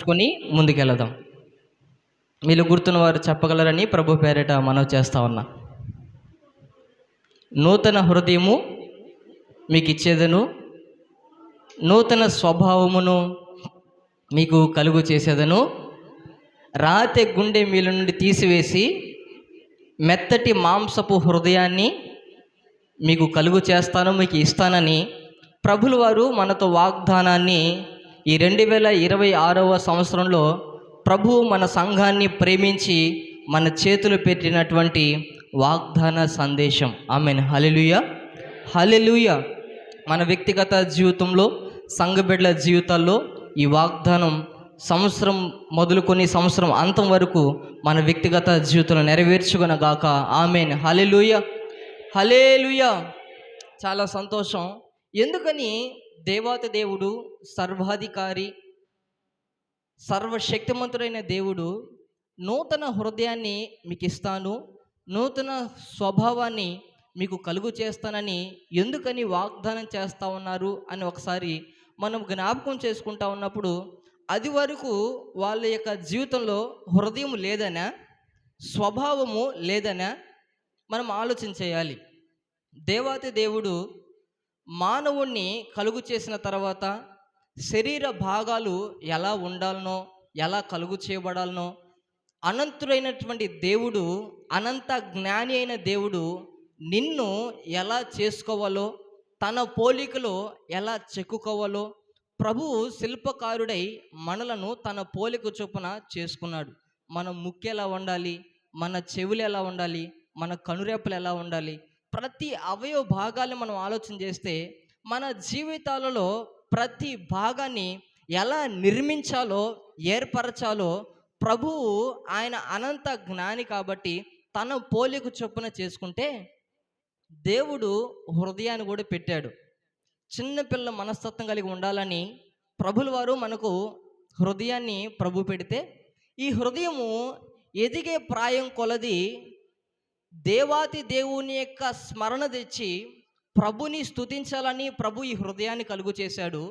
ప్రార్థించుకొని ముందుకెళదాం. మీరు గుర్తున్న వారు చెప్పగలరని ప్రభు పేరిట మనవి చేస్తా ఉన్నా. నూతన హృదయము మీకు ఇచ్చేదను, నూతన స్వభావమును మీకు కలుగు చేసేదను, రాతి గుండె మీల నుండి తీసివేసి మెత్తటి మాంసపు హృదయాన్ని మీకు కలుగు చేస్తాను, మీకు ఇస్తానని ప్రభులు వారు మనతో వాగ్దానాన్ని ఈ 2026వ సంవత్సరంలో ప్రభువు మన సంఘాన్ని ప్రేమించి మన చేతులు పెట్టినటువంటి వాగ్దాన సందేశం. ఆమేన్. హల్లెలూయా, హల్లెలూయా. మన వ్యక్తిగత జీవితంలో, సంఘ బిడ్డల జీవితాల్లో ఈ వాగ్దానం సంవత్సరం మొదలుకొని సంవత్సరం అంతం వరకు మన వ్యక్తిగత జీవితంలో నెరవేర్చుకొనగాక. ఆమేన్. హల్లెలూయా, హల్లెలూయా. చాలా సంతోషం. ఎందుకని దేవాతి దేవుడు, సర్వాధికారి, సర్వశక్తిమంతుడైన దేవుడు నూతన హృదయాన్ని మీకు ఇస్తాను, నూతన స్వభావాన్ని మీకు కలుగు చేస్తానని ఎందుకని వాగ్దానం చేస్తూ ఉన్నారు అని ఒకసారి మనం జ్ఞాపకం చేసుకుంటా ఉన్నప్పుడు, అది వరకు వాళ్ళ యొక్క జీవితంలో హృదయం లేదనా, స్వభావము లేదనా మనం ఆలోచన చేయాలి. దేవాతి దేవుడు మానవుణ్ణి కలుగు చేసిన తర్వాత శరీర భాగాలు ఎలా ఉండాలనో, ఎలా కలుగు చేయబడాలనో, అనంతుడైనటువంటి దేవుడు, అనంత జ్ఞాని అయిన దేవుడు నిన్ను ఎలా చేసుకోవాలో, తన పోలికలో ఎలా చెక్కుకోవాలో ప్రభువు శిల్పకారుడై మనలను తన పోలిక చొప్పున చేసుకున్నాడు. మన ముక్కు ఎలా ఉండాలి, మన చెవులు ఎలా ఉండాలి, మన కనురెప్పలు ఎలా ఉండాలి, ప్రతి అవయవ భాగాన్ని మనం ఆలోచన చేస్తే మన జీవితాలలో ప్రతి భాగాన్ని ఎలా నిర్మించాలో, ఏర్పరచాలో ప్రభువు ఆయన అనంత జ్ఞాని కాబట్టి తన పోలిక చొప్పున చేసుకుంటే దేవుడు హృదయాన్ని కూడా పెట్టాడు. చిన్నపిల్ల మనస్తత్వం కలిగి ఉండాలని ప్రభుల వారు మనకు హృదయాన్ని ప్రభు పెడితే, ఈ హృదయము ఎదిగే ప్రాయం కొలది దేవాతి దేవుని యొక్క స్మరణ తెచ్చి ప్రభుని స్తుతించాలని ప్రభు ఈ హృదయాన్ని కలుగు చేశాడు.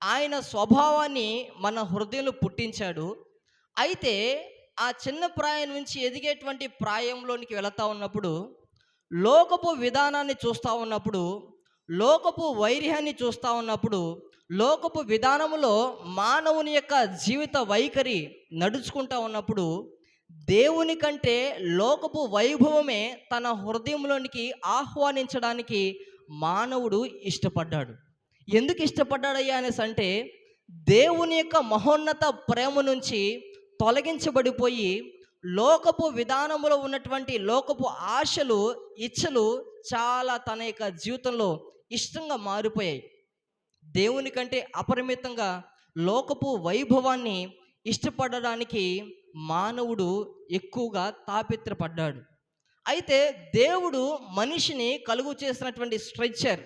ఆయన స్వభావాన్ని మన హృదయంలో పుట్టించాడు. అయితే ఆ చిన్న ప్రాయం నుంచి ఎదిగేటువంటి ప్రాయంలోనికి వెళతా ఉన్నప్పుడు, లోకపు విధానాన్ని చూస్తూ ఉన్నప్పుడు, లోకపు వైర్యాన్ని చూస్తూ ఉన్నప్పుడు, లోకపు విధానములో మానవుని యొక్క జీవిత వైఖరి నడుచుకుంటూ ఉన్నప్పుడు, దేవుని కంటే లోకపు వైభవమే తన హృదయంలోనికి ఆహ్వానించడానికి మానవుడు ఇష్టపడ్డాడు. ఎందుకు ఇష్టపడ్డాడయ్యా అనేసి అంటే, దేవుని యొక్క మహోన్నత ప్రేమ నుంచి తొలగించబడిపోయి లోకపు విధానములో ఉన్నటువంటి లోకపు ఆశలు, ఇచ్చలు చాలా తన యొక్క జీవితంలో ఇష్టంగా మారిపోయాయి. దేవుని కంటే అపరిమితంగా లోకపు వైభవాన్ని ఇష్టపడడానికి మానవుడు ఎక్కువగా తాపిత్రపడ్డాడు. అయితే దేవుడు మనిషిని కలుగు చేసినటువంటి స్ట్రక్చర్,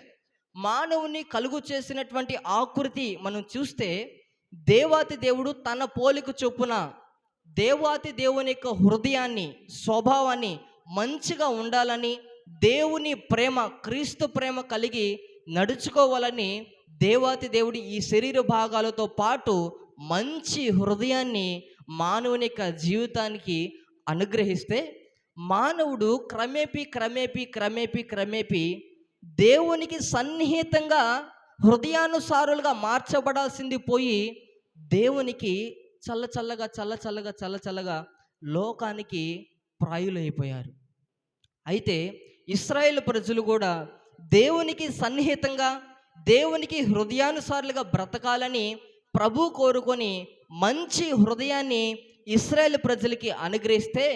మానవుని కలుగు చేసినటువంటి ఆకృతి మనం చూస్తే, దేవాతి దేవుడు తన పోలిక చొప్పున దేవాతి దేవుని యొక్క హృదయాన్ని, స్వభావాన్ని మంచిగా ఉండాలని, దేవుని ప్రేమ, క్రీస్తు ప్రేమ కలిగి నడుచుకోవాలని దేవాతి దేవుడు ఈ శరీర భాగాలతో పాటు మంచి హృదయాన్ని మానవుని యొక్క జీవితానికి అనుగ్రహిస్తే, మానవుడు క్రమేపీ దేవునికి సన్నిహితంగా హృదయానుసారులుగా మార్చబడాల్సింది పోయి దేవునికి చల్లచల్లగా లోకానికి ప్రాయులైపోయారు. అయితే ఇశ్రాయేలు ప్రజలు కూడా దేవునికి సన్నిహితంగా, దేవునికి హృదయానుసారులుగా బ్రతకాలని ప్రభు కోరుకొని మంచి హృదయాన్ని ఇశ్రాయేలు ప్రజలకి అనుగ్రహిస్తే,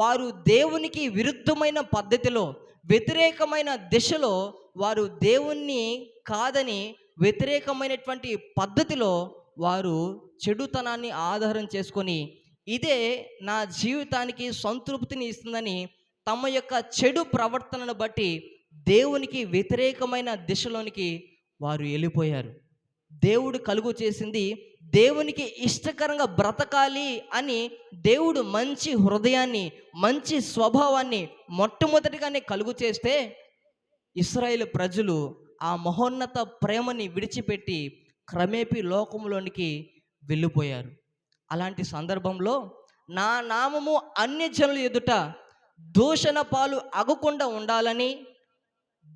వారు దేవునికి విరుద్ధమైన పద్ధతిలో, వ్యతిరేకమైన దిశలో, వారు దేవుణ్ణి కాదని వ్యతిరేకమైనటువంటి పద్ధతిలో వారు చెడుతనాన్ని ఆధారం చేసుకొని, ఇదే నా జీవితానికి సంతృప్తిని ఇస్తుందని తమ యొక్క చెడు ప్రవర్తనను బట్టి దేవునికి వ్యతిరేకమైన దిశలోనికి వారు వెళ్ళిపోయారు. దేవుడు కలుగు చేసింది దేవునికి ఇష్టకరంగా బ్రతకాలి అని దేవుడు మంచి హృదయాన్ని, మంచి స్వభావాన్ని మొట్టమొదటిగానే కలుగు చేస్తే, ఇశ్రాయేలు ప్రజలు ఆ మహోన్నత ప్రేమని విడిచిపెట్టి క్రమేపీ లోకంలోనికి వెళ్ళిపోయారు. అలాంటి సందర్భంలో నా నామము అన్యజనుల ఎదుట దూషణ పాలు అగకుండా ఉండాలని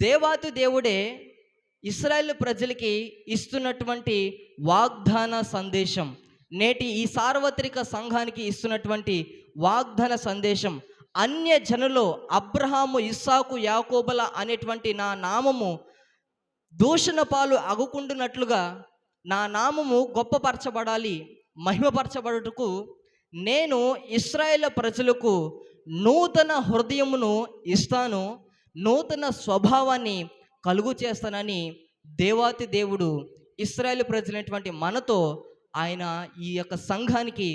దేవాతి దేవుడే ఇశ్రాయేలు ప్రజలకి ఇస్తున్నటువంటి వాగ్దాన సందేశం, నేటి ఈ సార్వత్రిక సంఘానికి ఇస్తున్నటువంటి వాగ్దాన సందేశం, అన్య జనులో అబ్రహాము, ఇస్సాకు, యాకోబుల అనేటువంటి నా నామము దూషణ పాలు అగుకుంటున్నట్లుగా నా నామము గొప్పపరచబడాలి, మహిమపరచబడుటకు నేను ఇశ్రాయేలు ప్రజలకు నూతన హృదయమును ఇస్తాను, నూతన స్వభావాన్ని కలుగు చేస్తానని దేవాతి దేవుడు ఇశ్రాయేలు ప్రజలైనటువంటి మనతో ఆయన ఈ యొక్క సంఘానికి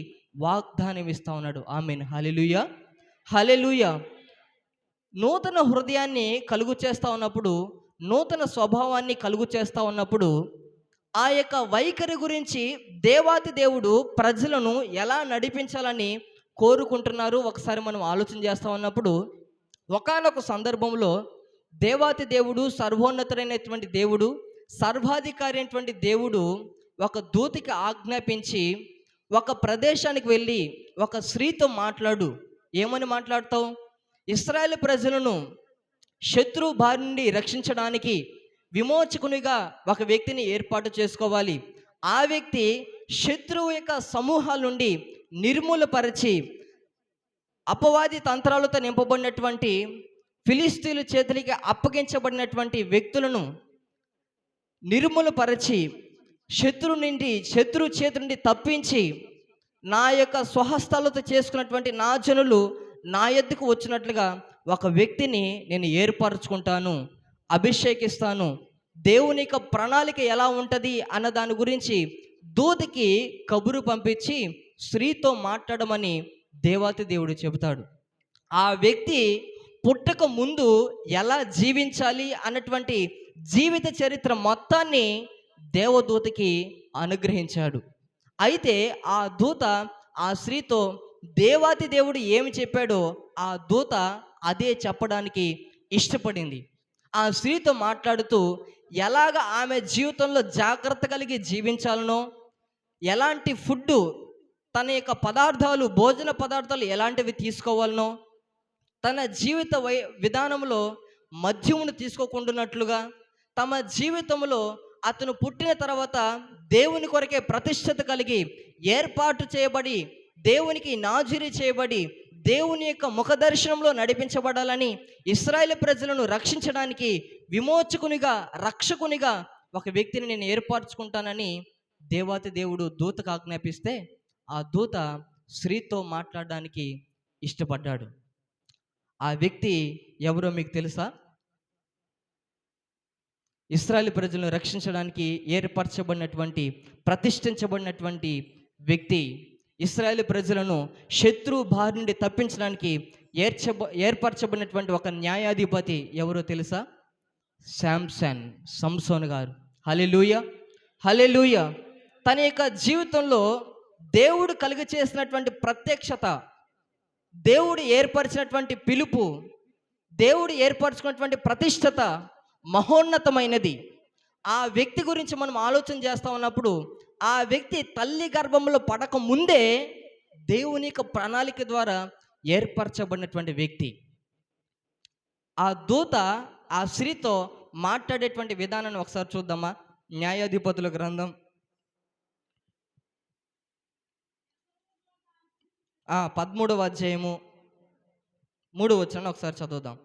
వాగ్దానం ఇస్తా ఉన్నాడు. ఆమేన్. హల్లెలూయా, హల్లెలూయా. నూతన హృదయాన్ని కలుగు చేస్తూ ఉన్నప్పుడు, నూతన స్వభావాన్ని కలుగు చేస్తూ ఉన్నప్పుడు ఆ యొక్క వైఖరి గురించి దేవాతి దేవుడు ప్రజలను ఎలా నడిపించాలని కోరుకుంటున్నారు ఒకసారి మనం ఆలోచన చేస్తూ ఉన్నప్పుడు, ఒకానొక సందర్భంలో దేవాతి దేవుడు, సర్వోన్నతుడైనటువంటి దేవుడు, సర్వాధికారి అయినటువంటి దేవుడు ఒక దూతకి ఆజ్ఞాపించి ఒక ప్రదేశానికి వెళ్ళి ఒక స్త్రీతో మాట్లాడు. ఏమని మాట్లాడతావు? ఇశ్రాయేలు ప్రజలను శత్రు బారి నుండి రక్షించడానికి విమోచకునిగా ఒక వ్యక్తిని ఏర్పాటు చేసుకోవాలి. ఆ వ్యక్తి శత్రువు యొక్క సమూహాల నుండి నిర్మూలపరిచి అపవాది తంత్రాలతో నింపబడినటువంటి ఫిలిస్తీన్ల చేతులకి అప్పగించబడినటువంటి వ్యక్తులను నిర్మూలపరిచి శత్రు చేతి నుండి తప్పించి నా యొక్క స్వహస్తాలతో చేసుకున్నటువంటి నా జనులు నా యొద్దకు వచ్చినట్లుగా ఒక వ్యక్తిని నేను ఏర్పరచుకుంటాను, అభిషేకిస్తాను. దేవుని యొక్క ప్రణాళిక ఎలా ఉంటుంది అన్న దాని గురించి దూతకి కబురు పంపించి స్త్రీతో మాట్లాడమని దేవాతి దేవుడు చెబుతాడు. ఆ వ్యక్తి పుట్టక ముందు ఎలా జీవించాలి అన్నటువంటి జీవిత చరిత్ర మొత్తాన్ని దేవదూతకి అనుగ్రహించాడు. అయితే ఆ దూత ఆ స్త్రీతో దేవాతి దేవుడు ఏమి చెప్పాడో ఆ దూత అదే చెప్పడానికి ఇష్టపడింది. ఆ స్త్రీతో మాట్లాడుతూ ఎలాగ ఆమె జీవితంలో జాగ్రత్త కలిగి జీవించాలనో, ఎలాంటి ఫుడ్డు తన యొక్క పదార్థాలు, భోజన పదార్థాలు ఎలాంటివి తీసుకోవాలనో, తన జీవిత విధానంలో మద్యమును తీసుకోకుండానట్లుగా, తమ జీవితంలో అతను పుట్టిన తర్వాత దేవుని కొరకే ప్రతిష్టత కలిగి ఏర్పాటు చేయబడి, దేవునికి నాజీరీ చేయబడి, దేవుని యొక్క ముఖదర్శనంలో నడిపించబడాలని, ఇశ్రాయేలు ప్రజలను రక్షించడానికి విమోచకునిగా, రక్షకునిగా ఒక వ్యక్తిని నేను ఏర్పరచుకుంటానని దేవాతి దేవుడు దూతకు ఆజ్ఞాపిస్తే ఆ దూత స్త్రీతో మాట్లాడడానికి ఇష్టపడ్డాడు. ఆ వ్యక్తి ఎవరో మీకు తెలుసా? ఇశ్రాయేలు ప్రజలను రక్షించడానికి ఏర్పరచబడినటువంటి, ప్రతిష్ఠించబడినటువంటి వ్యక్తి, ఇశ్రాయేలు ప్రజలను శత్రు బారి నుండి తప్పించడానికి ఏర్పరచబడినటువంటి ఒక న్యాయాధిపతి ఎవరో తెలుసా? సంసోన్ గారు. హల్లెలూయా, హల్లెలూయా. తన యొక్క జీవితంలో దేవుడు కలుగ చేసినటువంటి ప్రత్యక్షత, దేవుడు ఏర్పరిచినటువంటి పిలుపు, దేవుడు ఏర్పరచుకున్నటువంటి ప్రతిష్టత మహోన్నతమైనది. ఆ వ్యక్తి గురించి మనం ఆలోచన చేస్తూ ఉన్నప్పుడు, ఆ వ్యక్తి తల్లి గర్భంలో పడక ముందే దేవుని యొక్క ప్రణాళిక ద్వారా ఏర్పరచబడినటువంటి వ్యక్తి. ఆ దూత ఆ స్త్రీతో మాట్లాడేటువంటి విధానాన్ని ఒకసారి చూద్దామా? న్యాయాధిపతుల గ్రంథం 13వ అధ్యాయము 3వ వచనం ఒకసారి చదువుదాం.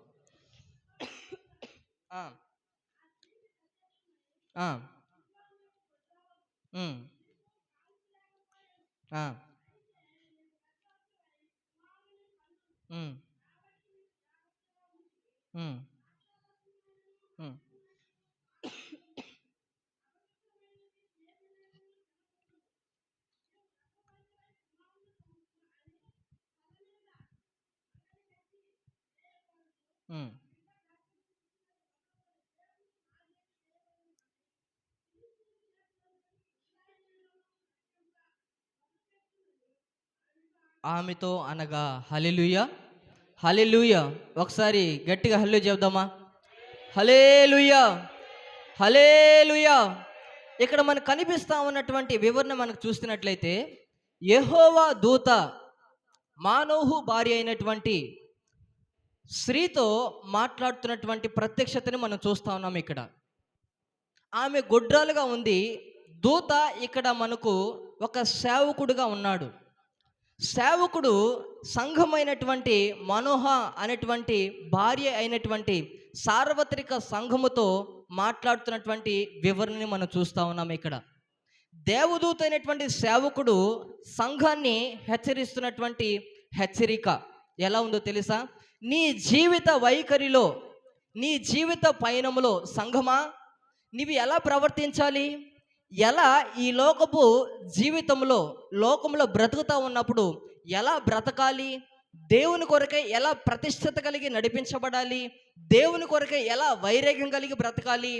ఆమెతో అనగా. హల్లెలూయా, హల్లెలూయా. ఒకసారి గట్టిగా హల్లెలూయా చెప్దామా? హల్లెలూయా, హల్లెలూయా. ఇక్కడ మనకు కనిపిస్తా ఉన్నటువంటి వివరణ మనకు చూస్తున్నట్లయితే, యెహోవా దూత మానోహు భార్య అయినటువంటి స్త్రీతో మాట్లాడుతున్నటువంటి ప్రత్యక్షతని మనం చూస్తా ఉన్నాం ఇక్కడ. ఆమె గొడ్రాలుగా ఉంది. దూత ఇక్కడ మనకు ఒక సేవకుడుగా ఉన్నాడు. సేవకుడు సంఘమైనటువంటి మనోహ అనేటువంటి భార్య అయినటువంటి సార్వత్రిక సంఘముతో మాట్లాడుతున్నటువంటి వివరణని మనం చూస్తా ఉన్నాం ఇక్కడ. దేవదూత అయినటువంటి సేవకుడు సంఘాన్ని హెచ్చరిస్తున్నటువంటి హెచ్చరిక ఎలా ఉందో తెలుసా? నీ జీవిత వైఖరిలో, నీ జీవిత పయనములో సంఘమా నీవు ఎలా ప్రవర్తించాలి, ఎలా ఈ లోకపు జీవితంలో లోకంలో బ్రతుకుతా ఉన్నప్పుడు ఎలా బ్రతకాలి, దేవుని కొరకై ఎలా ప్రతిష్టత కలిగి నడిపించబడాలి, దేవుని కొరకై ఎలా వైరాగ్యం కలిగి బ్రతకాలి,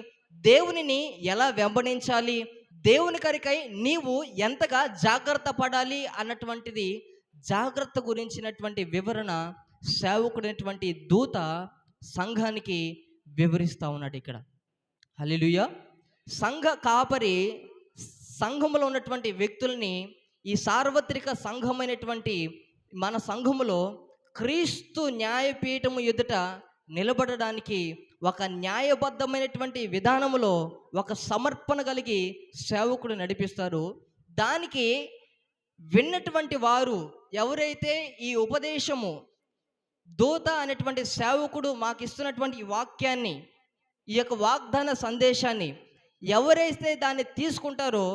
దేవునిని ఎలా వెంబడించాలి, దేవుని కొరకై నీవు ఎంతగా జాగ్రత్త పడాలి అన్నటువంటిది జాగ్రత్త గురించినటువంటి వివరణ సేవకుడైనటువంటి దూత సంఘానికి వివరిస్తూ ఉన్నాడు ఇక్కడ. హల్లెలూయా. సంఘ కాపరి సంఘములో ఉన్నటువంటి వ్యక్తుల్ని ఈ సార్వత్రిక సంఘమైనటువంటి మన సంఘములో క్రీస్తు న్యాయపీఠము ఎదుట నిలబడడానికి ఒక న్యాయబద్ధమైనటువంటి విధానములో ఒక సమర్పణ కలిగి సేవకుడు నడిపిస్తారు. దానికి విన్నటువంటి వారు ఎవరైతే ఈ ఉపదేశము దూత అనేటువంటి సేవకుడు మాకు ఇస్తున్నటువంటి ఈ వాక్యాన్ని, ఈ యొక్క వాగ్దాన సందేశాన్ని ఎవరైతే దాన్ని తీసుకుంటారో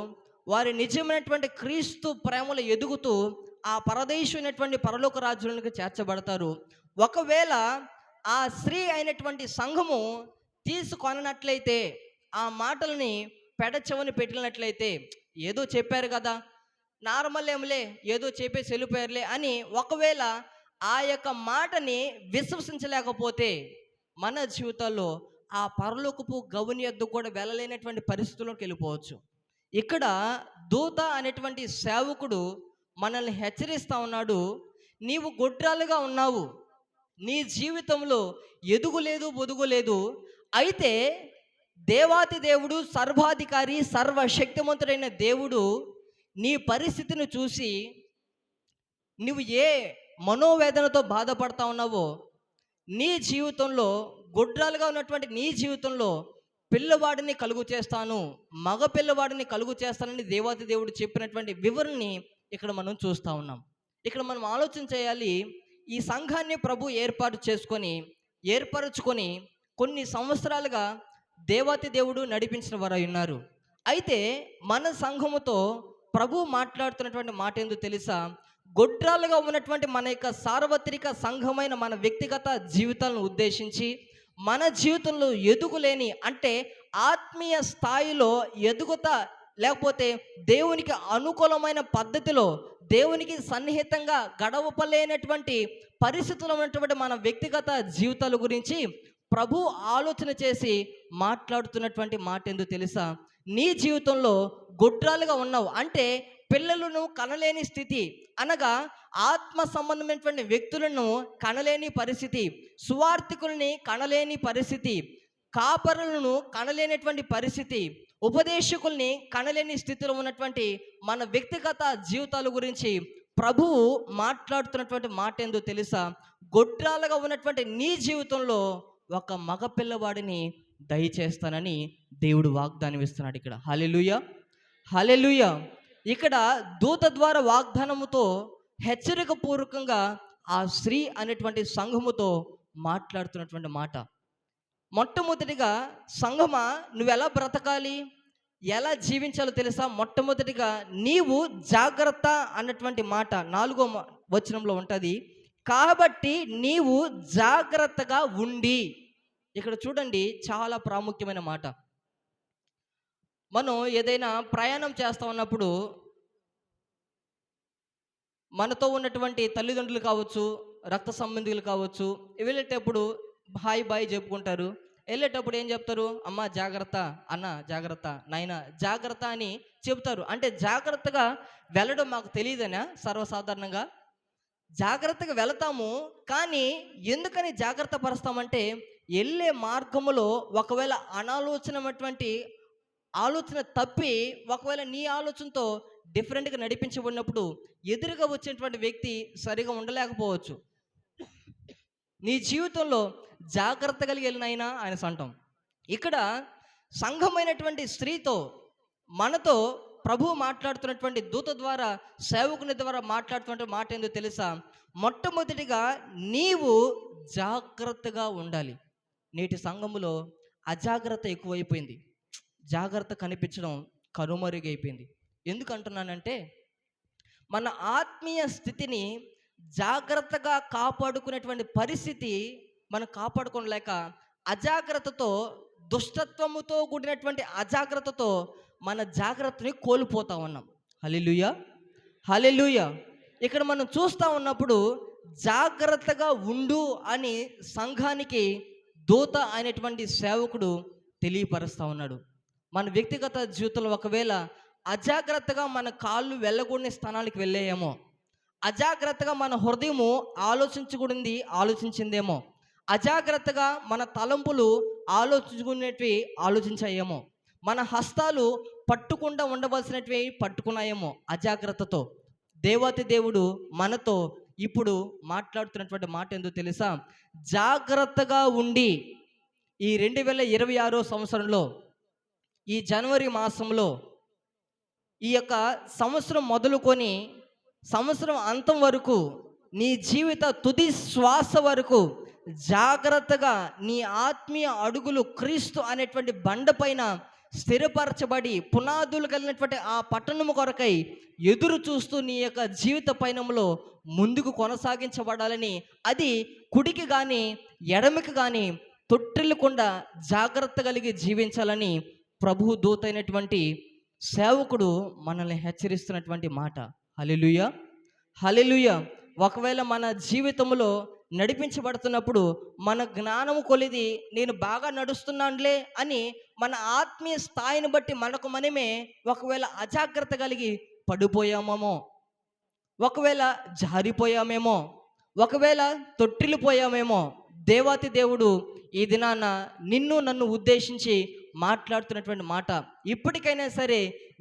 వారి నిజమైనటువంటి క్రీస్తు ప్రేమలో ఎదుగుతూ ఆ పరదేశమైనటువంటి పరలోక రాజ్యానికి చేర్చబడతారు. ఒకవేళ ఆ స్త్రీ అయినటువంటి సంఘము తీసుకొనట్లయితే, ఆ మాటలని పెడచెవని పెట్టినట్లయితే, ఏదో చెప్పారు కదా, నార్మల్ ఏమిలే, ఏదో చెప్పేసి వెళ్ళిపోయారులే అని ఒకవేళ ఆ యొక్క మాటని విశ్వసించలేకపోతే మన జీవితాల్లో ఆ పరలోకపు గౌని యొద్దకు కూడా వెళ్ళలేనటువంటి పరిస్థితుల్లోకి వెళ్ళిపోవచ్చు. ఇక్కడ దూత అనేటువంటి సేవకుడు మనల్ని హెచ్చరిస్తూ ఉన్నాడు. నీవు గొడ్రాలుగా ఉన్నావు, నీ జీవితంలో ఎదుగులేదు బొదుగులేదు. అయితే దేవాతి దేవుడు, సర్వాధికారి, సర్వశక్తిమంతుడైన దేవుడు నీ పరిస్థితిని చూసి నువ్వు ఏ మనోవేదనతో బాధపడతా ఉన్నావో, నీ జీవితంలో గొడ్రాలుగా ఉన్నటువంటి నీ జీవితంలో పిల్లవాడిని కలుగు చేస్తాను, మగ పిల్లవాడిని కలుగు చేస్తానని దేవాతి దేవుడు చెప్పినటువంటి వివరణని ఇక్కడ మనం చూస్తూ ఉన్నాం. ఇక్కడ మనం ఆలోచన చేయాలి. ఈ సంఘాన్ని ప్రభు ఏర్పరచుకొని కొన్ని సంవత్సరాలుగా దేవాతి దేవుడు నడిపించిన వారు ఉన్నారు. అయితే మన సంఘముతో ప్రభు మాట్లాడుతున్నటువంటి మాట ఏందో తెలుసా? గొడ్రాలుగా ఉన్నటువంటి మన యొక్క సార్వత్రిక సంఘమైన మన వ్యక్తిగత జీవితాలను ఉద్దేశించి మన జీవితంలో ఎదుగులేని, అంటే ఆత్మీయ స్థాయిలో ఎదుగుత లేకపోతే దేవునికి అనుకూలమైన పద్ధతిలో దేవునికి సన్నిహితంగా గడవపలేనటువంటి పరిస్థితుల్లో ఉన్నటువంటి మన వ్యక్తిగత జీవితాల గురించి ప్రభు ఆలోచన చేసి మాట్లాడుతున్నటువంటి మాట ఏందో తెలుసా? నీ జీవితంలో గొడ్రాలుగా ఉన్నావు అంటే పిల్లలను కనలేని స్థితి, అనగా ఆత్మ సంబంధమైనటువంటి వ్యక్తులను కనలేని పరిస్థితి, సువార్థికుల్ని కనలేని పరిస్థితి, కాపరులను కనలేనటువంటి పరిస్థితి, ఉపదేశకుల్ని కనలేని స్థితిలో ఉన్నటువంటి మన వ్యక్తిగత జీవితాల గురించి ప్రభువు మాట్లాడుతున్నటువంటి మాట ఏందో తెలుసా? గొడ్రాలుగా ఉన్నటువంటి నీ జీవితంలో ఒక మగ పిల్లవాడిని దయచేస్తానని దేవుడు వాగ్దానం ఇస్తున్నాడు ఇక్కడ. హల్లెలూయా, హల్లెలూయా. ఇక్కడ దూత ద్వారా వాగ్దానముతో హెచ్చరికపూర్వకంగా ఆ స్త్రీ అనేటువంటి సంఘముతో మాట్లాడుతున్నటువంటి మాట. మొట్టమొదటిగా సంఘమా నువ్వు ఎలా బ్రతకాలి, ఎలా జీవించాలో తెలుసా? మొట్టమొదటిగా నీవు జాగ్రత్త అన్నటువంటి మాట 4వ వచనంలో ఉంటుంది. కాబట్టి నీవు జాగ్రత్తగా ఉండి. ఇక్కడ చూడండి, చాలా ప్రాముఖ్యమైన మాట. మనం ఏదైనా ప్రయాణం చేస్తూ ఉన్నప్పుడు మనతో ఉన్నటువంటి తల్లిదండ్రులు కావచ్చు, రక్త సంబంధికులు కావచ్చు, వెళ్ళేటప్పుడు హాయ్ బాయ్ చెప్పుకుంటారు. వెళ్ళేటప్పుడు ఏం చెప్తారు? అమ్మ జాగ్రత్త, అన్న జాగ్రత్త, నాయన జాగ్రత్త అని చెప్తారు. అంటే జాగ్రత్తగా వెళ్ళడం మాకు తెలియదనా? సర్వసాధారణంగా జాగ్రత్తగా వెళతాము, కానీ ఎందుకని జాగ్రత్త పరుస్తామంటే వెళ్ళే మార్గములో ఒకవేళ అనాలోచనటువంటి ఆలోచన తప్పి ఒకవేళ నీ ఆలోచనతో డిఫరెంట్గా నడిపించబడినప్పుడు ఎదురుగా వచ్చేటువంటి వ్యక్తి సరిగా ఉండలేకపోవచ్చు. నీ జీవితంలో జాగ్రత్త కలిగి వెళ్ళినైనా ఆయన సంటాం. ఇక్కడ సంఘమైనటువంటి స్త్రీతో మనతో ప్రభువు మాట్లాడుతున్నటువంటి దూత ద్వారా, సేవకుని ద్వారా మాట్లాడుతున్నటువంటి మాట ఏందో తెలుసా? మొట్టమొదటిగా నీవు జాగ్రత్తగా ఉండాలి. నేటి సంఘములో అజాగ్రత్త ఎక్కువైపోయింది. జాగ్రత్త కనిపించడం కనుమరుగైపోయింది. ఎందుకు అంటున్నానంటే, మన ఆత్మీయ స్థితిని జాగ్రత్తగా కాపాడుకునేటువంటి పరిస్థితి మనం కాపాడుకోలేక అజాగ్రత్తతో, దుష్టత్వముతో కూడినటువంటి అజాగ్రత్తతో మన జాగ్రత్తని కోల్పోతా ఉన్నాం. హల్లెలూయా, హల్లెలూయా. ఇక్కడ మనం చూస్తూ ఉన్నప్పుడు జాగ్రత్తగా ఉండు అని సంఘానికి దూత అయినటువంటి సేవకుడు తెలియపరుస్తూ ఉన్నాడు. మన వ్యక్తిగత జీవితంలో ఒకవేళ అజాగ్రత్తగా మన కాళ్ళు వెళ్ళకూడని స్థానానికి వెళ్ళాయేమో, అజాగ్రత్తగా మన హృదయము ఆలోచించిందేమో, అజాగ్రత్తగా మన తలంపులు ఆలోచించుకునేటివి ఆలోచించాయేమో, మన హస్తాలు పట్టుకుండా ఉండవలసినవి పట్టుకున్నాయేమో అజాగ్రత్తతో. దేవాతి దేవుడు మనతో ఇప్పుడు మాట్లాడుతున్నటువంటి మాట ఏందో తెలుసా? జాగ్రత్తగా ఉండి ఈ 2026 సంవత్సరంలో, ఈ జనవరి మాసంలో, ఈ యొక్క సంవత్సరం మొదలుకొని సంవత్సరం అంతం వరకు, నీ జీవిత తుది శ్వాస వరకు జాగ్రత్తగా నీ ఆత్మీయ అడుగులు క్రీస్తు అనేటువంటి బండపైన స్థిరపరచబడి పునాదులు కలిగినటువంటి ఆ పట్టణము కొరకై ఎదురు చూస్తూ నీ యొక్క జీవిత పయనంలో ముందుకు కొనసాగించబడాలని, అది కుడికి కానీ ఎడమికి కానీ తొట్టిల్లకుండా జాగ్రత్త కలిగి జీవించాలని ప్రభు దూత అయినటువంటి సేవకుడు మనల్ని హెచ్చరిస్తున్నటువంటి మాట. హల్లెలూయా, హల్లెలూయా. ఒకవేళ మన జీవితంలో నడిపించబడుతున్నప్పుడు మన జ్ఞానము కొలిది నేను బాగా నడుస్తున్నానులే అని మన ఆత్మీయ స్థాయిని బట్టి మనకు మనమే ఒకవేళ అజాగ్రత్త కలిగి పడిపోయామేమో, ఒకవేళ జారిపోయామేమో, ఒకవేళ తొట్టిల్లిపోయామేమో, దేవాతి దేవుడు ఈ దినాన నిన్ను నన్ను ఉద్దేశించి మాట్లాడుతున్నటువంటి మాట. ఇప్పటికైనా సరే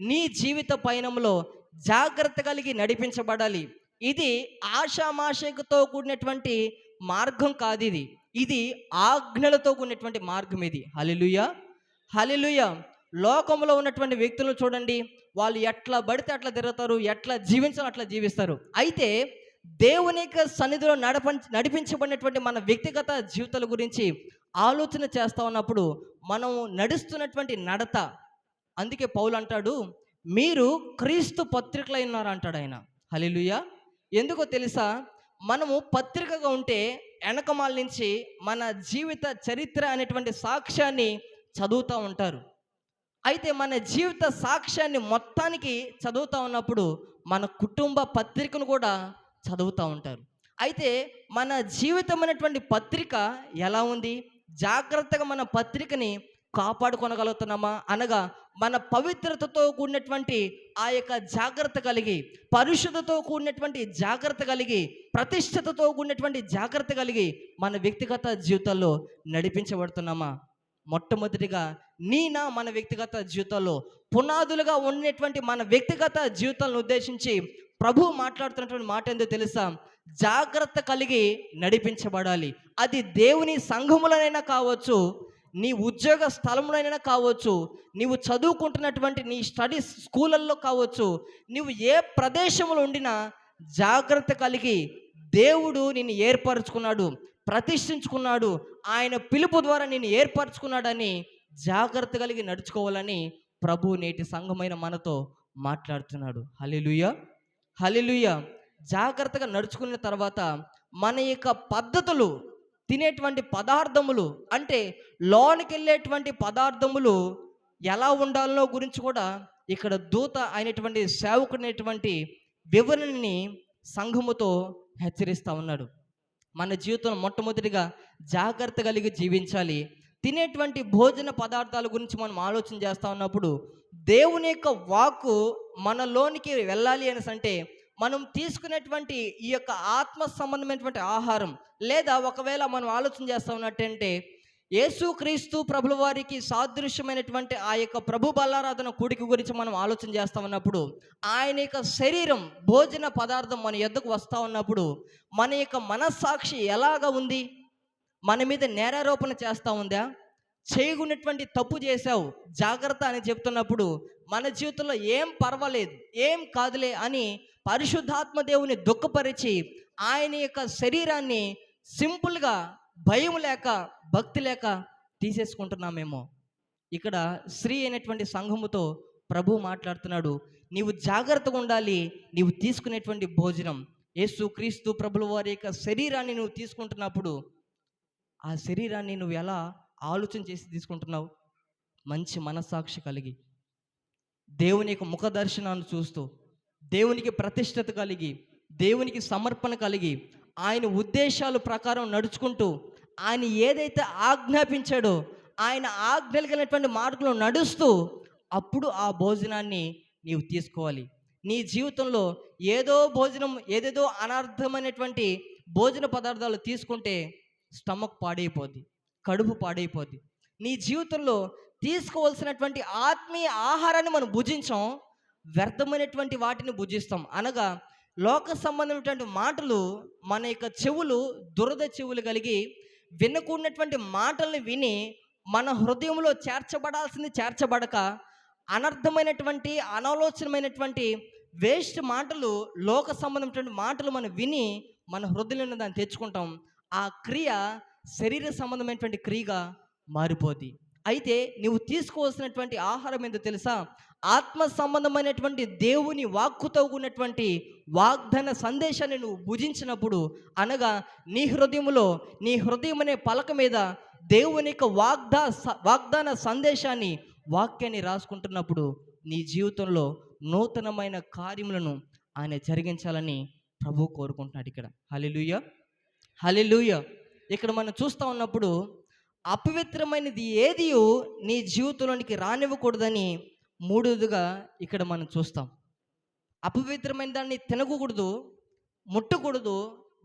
నీ జీవిత పయనంలో జాగ్రత్త కలిగి నడిపించబడాలి. ఇది ఆషామాషికతో కూడినటువంటి మార్గం కాదు. ఇది ఆజ్ఞలతో కూడినటువంటి మార్గం. ఇది హల్లెలూయా, హల్లెలూయా. లోకంలో ఉన్నటువంటి వ్యక్తులను చూడండి, వాళ్ళు ఎట్లా పడితే అట్లా తిరుగుతారు, ఎట్లా జీవించాలో అట్లా జీవిస్తారు. అయితే దేవుని యొక్క సన్నిధిలో నడిపించబడినటువంటి మన వ్యక్తిగత జీవితాల గురించి ఆలోచన చేస్తూ ఉన్నప్పుడు మనం నడుస్తున్నటువంటి నడత, అందుకే పౌలు అంటాడు, మీరు క్రీస్తు పత్రికలై ఉన్నారు అంటాడు ఆయన. హల్లెలూయా. ఎందుకో తెలుసా? మనము పత్రికగా ఉంటే వెనకమాల నుంచి మన జీవిత చరిత్ర అనేటువంటి సాక్ష్యాన్ని చదువుతూ ఉంటారు. అయితే మన జీవిత సాక్ష్యాన్ని మొత్తానికి చదువుతూ ఉన్నప్పుడు మన కుటుంబ పత్రికను కూడా చదువుతూ ఉంటారు. అయితే మన జీవితం అనేటువంటి పత్రిక ఎలా ఉంది? జాగ్రత్తగా మన పత్రికని కాపాడుకొనగలుగుతున్నామా? అనగా మన పవిత్రతతో కూడినటువంటి ఆ యొక్క జాగ్రత్త కలిగి, పరిశుద్ధతో కూడినటువంటి జాగ్రత్త కలిగి, ప్రతిష్టతతో కూడినటువంటి జాగ్రత్త కలిగి మన వ్యక్తిగత జీవితాల్లో నడిపించబడుతున్నామా? మొట్టమొదటిగా మన వ్యక్తిగత జీవితాల్లో పునాదులుగా ఉన్నటువంటి మన వ్యక్తిగత జీవితాలను ఉద్దేశించి ప్రభు మాట్లాడుతున్నటువంటి మాట ఏందో తెలుసా? జాగ్రత్త కలిగి నడిపించబడాలి. అది దేవుని సంఘములనైనా కావచ్చు, నీ ఉద్యోగ స్థలంలోనైనా కావచ్చు, నీవు చదువుకుంటున్నటువంటి నీ స్టడీస్ స్కూళ్ళల్లో కావచ్చు, నువ్వు ఏ ప్రదేశంలో ఉండినా జాగ్రత్త కలిగి దేవుడు నిన్ను ఏర్పరచుకున్నాడు, ప్రతిష్ఠించుకున్నాడు, ఆయన పిలుపు ద్వారా నిన్ను ఏర్పరచుకున్నాడని జాగ్రత్త కలిగి నడుచుకోవాలని ప్రభు నేటి సంఘమైన మనతో మాట్లాడుతున్నాడు. హల్లెలూయా, హల్లెలూయా. జాగ్రత్తగా నడుచుకున్న తర్వాత మన యొక్క పద్ధతులు, తినేటువంటి పదార్థములు, అంటే లోనికి వెళ్ళేటువంటి పదార్థములు ఎలా ఉండాలో గురించి కూడా ఇక్కడ దూత అయినటువంటి సేవకుడైనటువంటి వివరణని సంఘముతో హెచ్చరిస్తూ ఉన్నాడు. మన జీవితంలో మొట్టమొదటిగా జాగ్రత్త కలిగి జీవించాలి. తినేటువంటి భోజన పదార్థాల గురించి మనం ఆలోచన చేస్తూ ఉన్నప్పుడు దేవుని యొక్క వాక్కు మనలోనికి వెళ్ళాలి అనేసి అంటే మనం తీసుకునేటువంటి ఈ యొక్క ఆత్మ సంబంధమైనటువంటి ఆహారం, లేదా ఒకవేళ మనం ఆలోచన చేస్తూ ఉన్నట్టంటే యేసుక్రీస్తు ప్రభుల వారికి సాదృశ్యమైనటువంటి ఆ యొక్క ప్రభు బలారాధన కూడిక గురించి మనం ఆలోచన చేస్తా ఉన్నప్పుడు, ఆయన యొక్క శరీరం భోజన పదార్థం మన యొద్దకు వస్తూ ఉన్నప్పుడు మన యొక్క మనస్సాక్షి ఎలాగా ఉంది? మన మీద నేరారోపణ చేస్తూ ఉందా? చేయకున్నటువంటి తప్పు చేశావు జాగ్రత్త అని చెప్తున్నప్పుడు మన జీవితంలో ఏం పర్వాలేదు, ఏం కాదులే అని పరిశుద్ధాత్మ దేవుని దుఃఖపరిచి ఆయన యొక్క శరీరాన్ని సింపుల్గా భయం లేక భక్తి లేక తీసేసుకుంటున్నామేమో. ఇక్కడ స్త్రీ అయినటువంటి సంఘముతో ప్రభు మాట్లాడుతున్నాడు, నీవు జాగ్రత్తగా ఉండాలి. నీవు తీసుకునేటువంటి భోజనం యేసు క్రీస్తు ప్రభుల వారి యొక్క శరీరాన్ని నువ్వు తీసుకుంటున్నప్పుడు ఆ శరీరాన్ని నువ్వు ఎలా ఆలోచన చేసి తీసుకుంటున్నావు? మంచి మనస్సాక్షి కలిగి, దేవుని యొక్క ముఖ దర్శనాన్ని చూస్తూ, దేవునికి ప్రతిష్టత కలిగి, దేవునికి సమర్పణ కలిగి, ఆయన ఉద్దేశాల ప్రకారం నడుచుకుంటూ, ఆయన ఏదైతే ఆజ్ఞాపించాడో ఆయన ఆజ్ఞలు కలిగినటువంటి మార్గంలో నడుస్తూ అప్పుడు ఆ భోజనాన్ని నీవు తీసుకోవాలి. నీ జీవితంలో ఏదేదో అనర్థమైనటువంటి భోజన పదార్థాలు తీసుకుంటే స్టమక్ పాడైపోద్ది, కడుపు పాడైపోద్ది. నీ జీవితంలో తీసుకోవాల్సినటువంటి ఆత్మీయ ఆహారాన్ని మనం భుజించాం, వ్యర్థమైనటువంటి వాటిని భుజిస్తాం. అనగా లోక సంబంధమైనటువంటి మాటలు మన యొక్క చెవులు దురద చెవులు కలిగి వినకూడినటువంటి మాటల్ని విని మన హృదయంలో చేర్చబడాల్సింది చేర్చబడక అనర్థమైనటువంటి అనాలోచనమైనటువంటి వేస్ట్ మాటలు, లోక సంబంధమైనటువంటి మాటలు మనం విని మన హృదయంలో దాన్ని తెచ్చుకుంటాం. ఆ క్రియ శరీర సంబంధమైనటువంటి క్రియగా మారిపోద్ది. అయితే నువ్వు తీసుకోవాల్సినటువంటి ఆహారం ఏంటో తెలుసా? ఆత్మ సంబంధమైనటువంటి దేవుని వాక్కుతో ఉన్నటువంటి వాగ్దాన సందేశాన్ని నువ్వు భుజించినప్పుడు, అనగా నీ హృదయం అనే పలక మీద దేవుని యొక్క వాగ్దాన సందేశాన్ని, వాక్యాన్ని రాసుకుంటున్నప్పుడు నీ జీవితంలో నూతనమైన కార్యములను ఆయన జరిగించాలని ప్రభు కోరుకుంటున్నాడు. ఇక్కడ హల్లెలూయా, హల్లెలూయా. ఇక్కడ మనం చూస్తూ ఉన్నప్పుడు అపవిత్రమైనది ఏది నీ జీవితంలోనికి రానివ్వకూడదని మూడవదిగా ఇక్కడ మనం చూస్తాం. అపవిత్రమైన దాన్ని తినకూడదు, ముట్టకూడదు,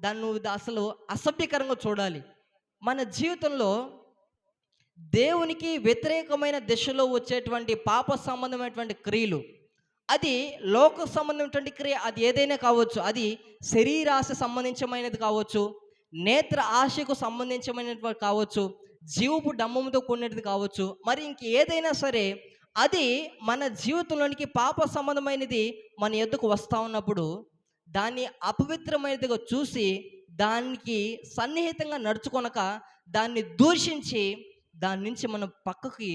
దాన్ని నువ్వు అసలు అసభ్యకరంగా చూడాలి. మన జీవితంలో దేవునికి వ్యతిరేకమైన దిశలో వచ్చేటువంటి పాప సంబంధమైనటువంటి క్రియలు, అది లోక సంబంధమైనటువంటి క్రియ, అది ఏదైనా కావచ్చు. అది శరీరాశ సంబంధించమైనది కావచ్చు, నేత్ర ఆశకు సంబంధించమైనది కావచ్చు, జీవపు డమ్మముతో కూడినది కావచ్చు, మరి ఇంక ఏదైనా సరే అది మన జీవితంలోనికి పాప సంబంధమైనది మన ఎద్దుకు వస్తూ ఉన్నప్పుడు దాన్ని అపవిత్రమైనదిగా చూసి దానికి సన్నిహితంగా నడుచుకొనక దాన్ని దూషించి దాని నుంచి మనం పక్కకి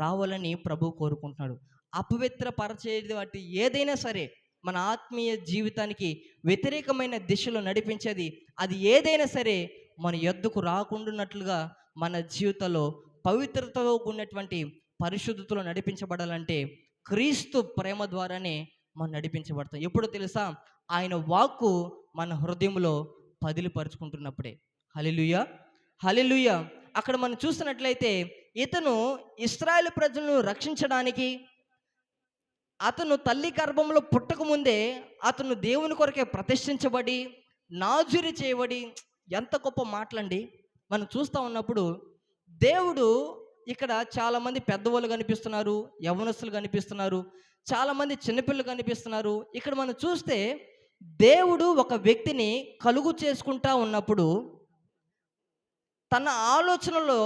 రావాలని ప్రభు కోరుకుంటున్నాడు. అపవిత్రపరచేది వాటి ఏదైనా సరే మన ఆత్మీయ జీవితానికి వ్యతిరేకమైన దిశలో నడిపించేది, అది ఏదైనా సరే మన యొద్దకు రాకుండానట్లుగా మన జీవితంలో పవిత్రతతో ఉన్నటువంటి పరిశుద్ధతలో నడిపించబడాలంటే క్రీస్తు ప్రేమ ద్వారానే మనం నడిపించబడతాం. ఎప్పుడు తెలుసా? ఆయన వాక్కు మన హృదయంలో పదిలిపరుచుకుంటున్నప్పుడే. హల్లెలూయా, హల్లెలూయా. అక్కడ మనం చూస్తున్నట్లయితే ఇతను ఇశ్రాయేలు ప్రజలను రక్షించడానికి, అతను తల్లి గర్భంలో పుట్టకముందే అతను దేవుని కొరకే ప్రతిష్ఠించబడి నాజూరి చేయబడి, ఎంత గొప్ప మాటలండి. మనం చూస్తూ ఉన్నప్పుడు దేవుడు ఇక్కడ చాలామంది పెద్దవాళ్ళు కనిపిస్తున్నారు, యవ్వనస్తులు కనిపిస్తున్నారు, చాలామంది చిన్నపిల్లలు కనిపిస్తున్నారు. ఇక్కడ మనం చూస్తే దేవుడు ఒక వ్యక్తిని కలుగు చేసుకుంటా ఉన్నప్పుడు తన ఆలోచనలో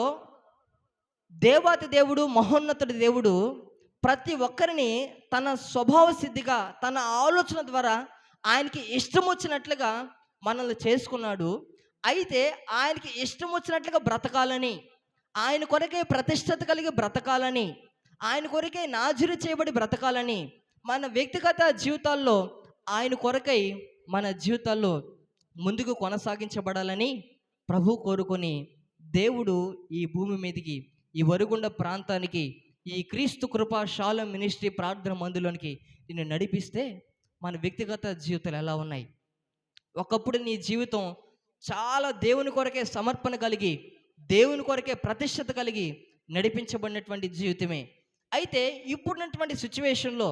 దేవాతి దేవుడు, మహోన్నతుడి దేవుడు ప్రతి ఒక్కరిని తన స్వభావ సిద్ధిగా తన ఆలోచన ద్వారా ఆయనకి ఇష్టం వచ్చినట్లుగా మనల్ని చేసుకున్నాడు. అయితే ఆయనకి ఇష్టం వచ్చినట్లుగా బ్రతకాలని, ఆయన కొరకే ప్రతిష్టత కలిగి బ్రతకాలని, ఆయన కొరకే నాజూరు చేయబడి బ్రతకాలని, మన వ్యక్తిగత జీవితాల్లో ఆయన కొరకై మన జీవితాల్లో ముందుకు కొనసాగించబడాలని ప్రభు కోరుకొని దేవుడు ఈ భూమి మీదకి, ఈ వరుగుండ ప్రాంతానికి, ఈ క్రీస్తు కృపా షాలం మినిస్ట్రీ ప్రార్థన మందులోనికి నిన్ను నడిపిస్తే మన వ్యక్తిగత జీవితాలు ఎలా ఉన్నాయి? ఒకప్పుడు నీ జీవితం చాలా దేవుని కొరకే సమర్పణ కలిగి, దేవుని కొరకే ప్రతిష్టత కలిగి నడిపించబడినటువంటి జీవితమే. అయితే ఇప్పుడున్నటువంటి సిచ్యువేషన్లో,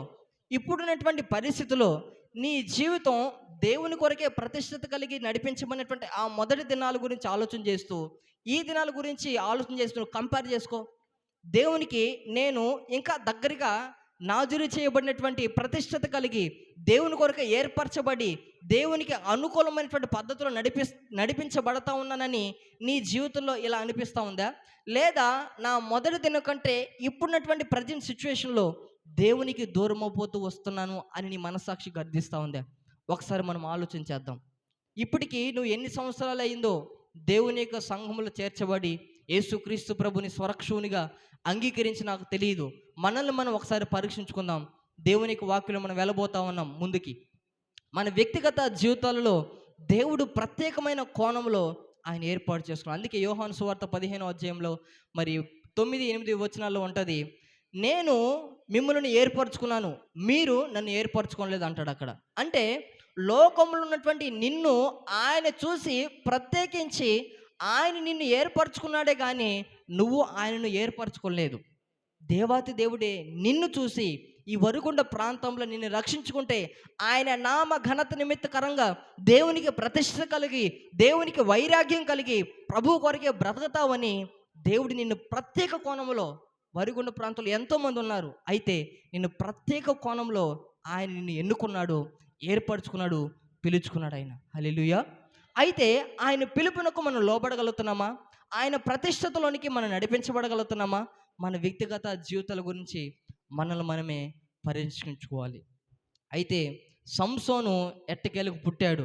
ఇప్పుడున్నటువంటి పరిస్థితుల్లో నీ జీవితం దేవుని కొరకే ప్రతిష్టత కలిగి నడిపించమనేటువంటి ఆ మొదటి దినాల గురించి ఆలోచన చేస్తూ, ఈ దినాల గురించి ఆలోచన చేస్తూ కంపేర్ చేసుకో. దేవునికి నేను ఇంకా దగ్గరగా నాజూరు చేయబడినటువంటి ప్రతిష్టత కలిగి దేవుని కొరకు ఏర్పరచబడి దేవునికి అనుకూలమైనటువంటి పద్ధతిలో నడిపించబడతా ఉన్నానని నీ జీవితంలో ఇలా అనిపిస్తూ ఉందా? లేదా నా మొదటి దినం కంటే ఇప్పుడున్నటువంటి ప్రజెంట్ సిచ్యువేషన్లో దేవునికి దూరం అయిపోతూ వస్తున్నాను అని నీ మనస్సాక్షి గర్దిస్తూ ఉందా? ఒకసారి మనం ఆలోచించేద్దాం. ఇప్పటికీ నువ్వు ఎన్ని సంవత్సరాలు అయిందో దేవుని యొక్క సంఘములో చేర్చబడి యేసుక్రీస్తు ప్రభుని స్వరక్షునిగా అంగీకరించి నాకు తెలియదు. మనల్ని మనం ఒకసారి పరీక్షించుకుందాం. దేవుని యొక్క వాక్యంలో మనం వెళ్ళబోతా ఉన్నాం ముందుకి. మన వ్యక్తిగత జీవితాలలో దేవుడు ప్రత్యేకమైన కోణంలో ఆయన ఏర్పాటు చేసుకున్నాడు. అందుకే యోహాను సువార్త 15వ అధ్యాయంలో మరి 9-8 వచనాల్లో ఉంటుంది, నేను మిమ్మల్ని ఏర్పరచుకున్నాను, మీరు నన్ను ఏర్పరచుకోలేదు అంటాడు అక్కడ. అంటే లోకంలో ఉన్నటువంటి నిన్ను ఆయన చూసి ప్రత్యేకించి ఆయన నిన్ను ఏర్పరచుకున్నాడే కానీ నువ్వు ఆయనను ఏర్పరచుకోలేదు. దేవాతి దేవుడే నిన్ను చూసి ఈ వరుగుండ ప్రాంతంలో నిన్ను రక్షించుకుంటే ఆయన నామ ఘనత నిమిత్తకరంగా దేవునికి ప్రతిష్ట కలిగి దేవునికి వైరాగ్యం కలిగి ప్రభు కొరకే బ్రతకతావని దేవుడు నిన్ను ప్రత్యేక కోణంలో, వరిగుండ ప్రాంతంలో ఎంతోమంది ఉన్నారు, అయితే నిన్ను ప్రత్యేక కోణంలో ఆయన నిన్ను ఎన్నుకున్నాడు, ఏర్పరచుకున్నాడు, పిలుచుకున్నాడు ఆయన. హల్లెలూయా. అయితే ఆయన పిలుపునకు మనం లోబడగలుగుతున్నామా? ఆయన ప్రతిష్టతలోనికి మనం నడిపించబడగలుగుతున్నామా? మన వ్యక్తిగత జీవితాల గురించి మనల్ని మనమే పరీక్షించుకోవాలి. అయితే సంసోను ఎట్టకేలకు పుట్టాడు.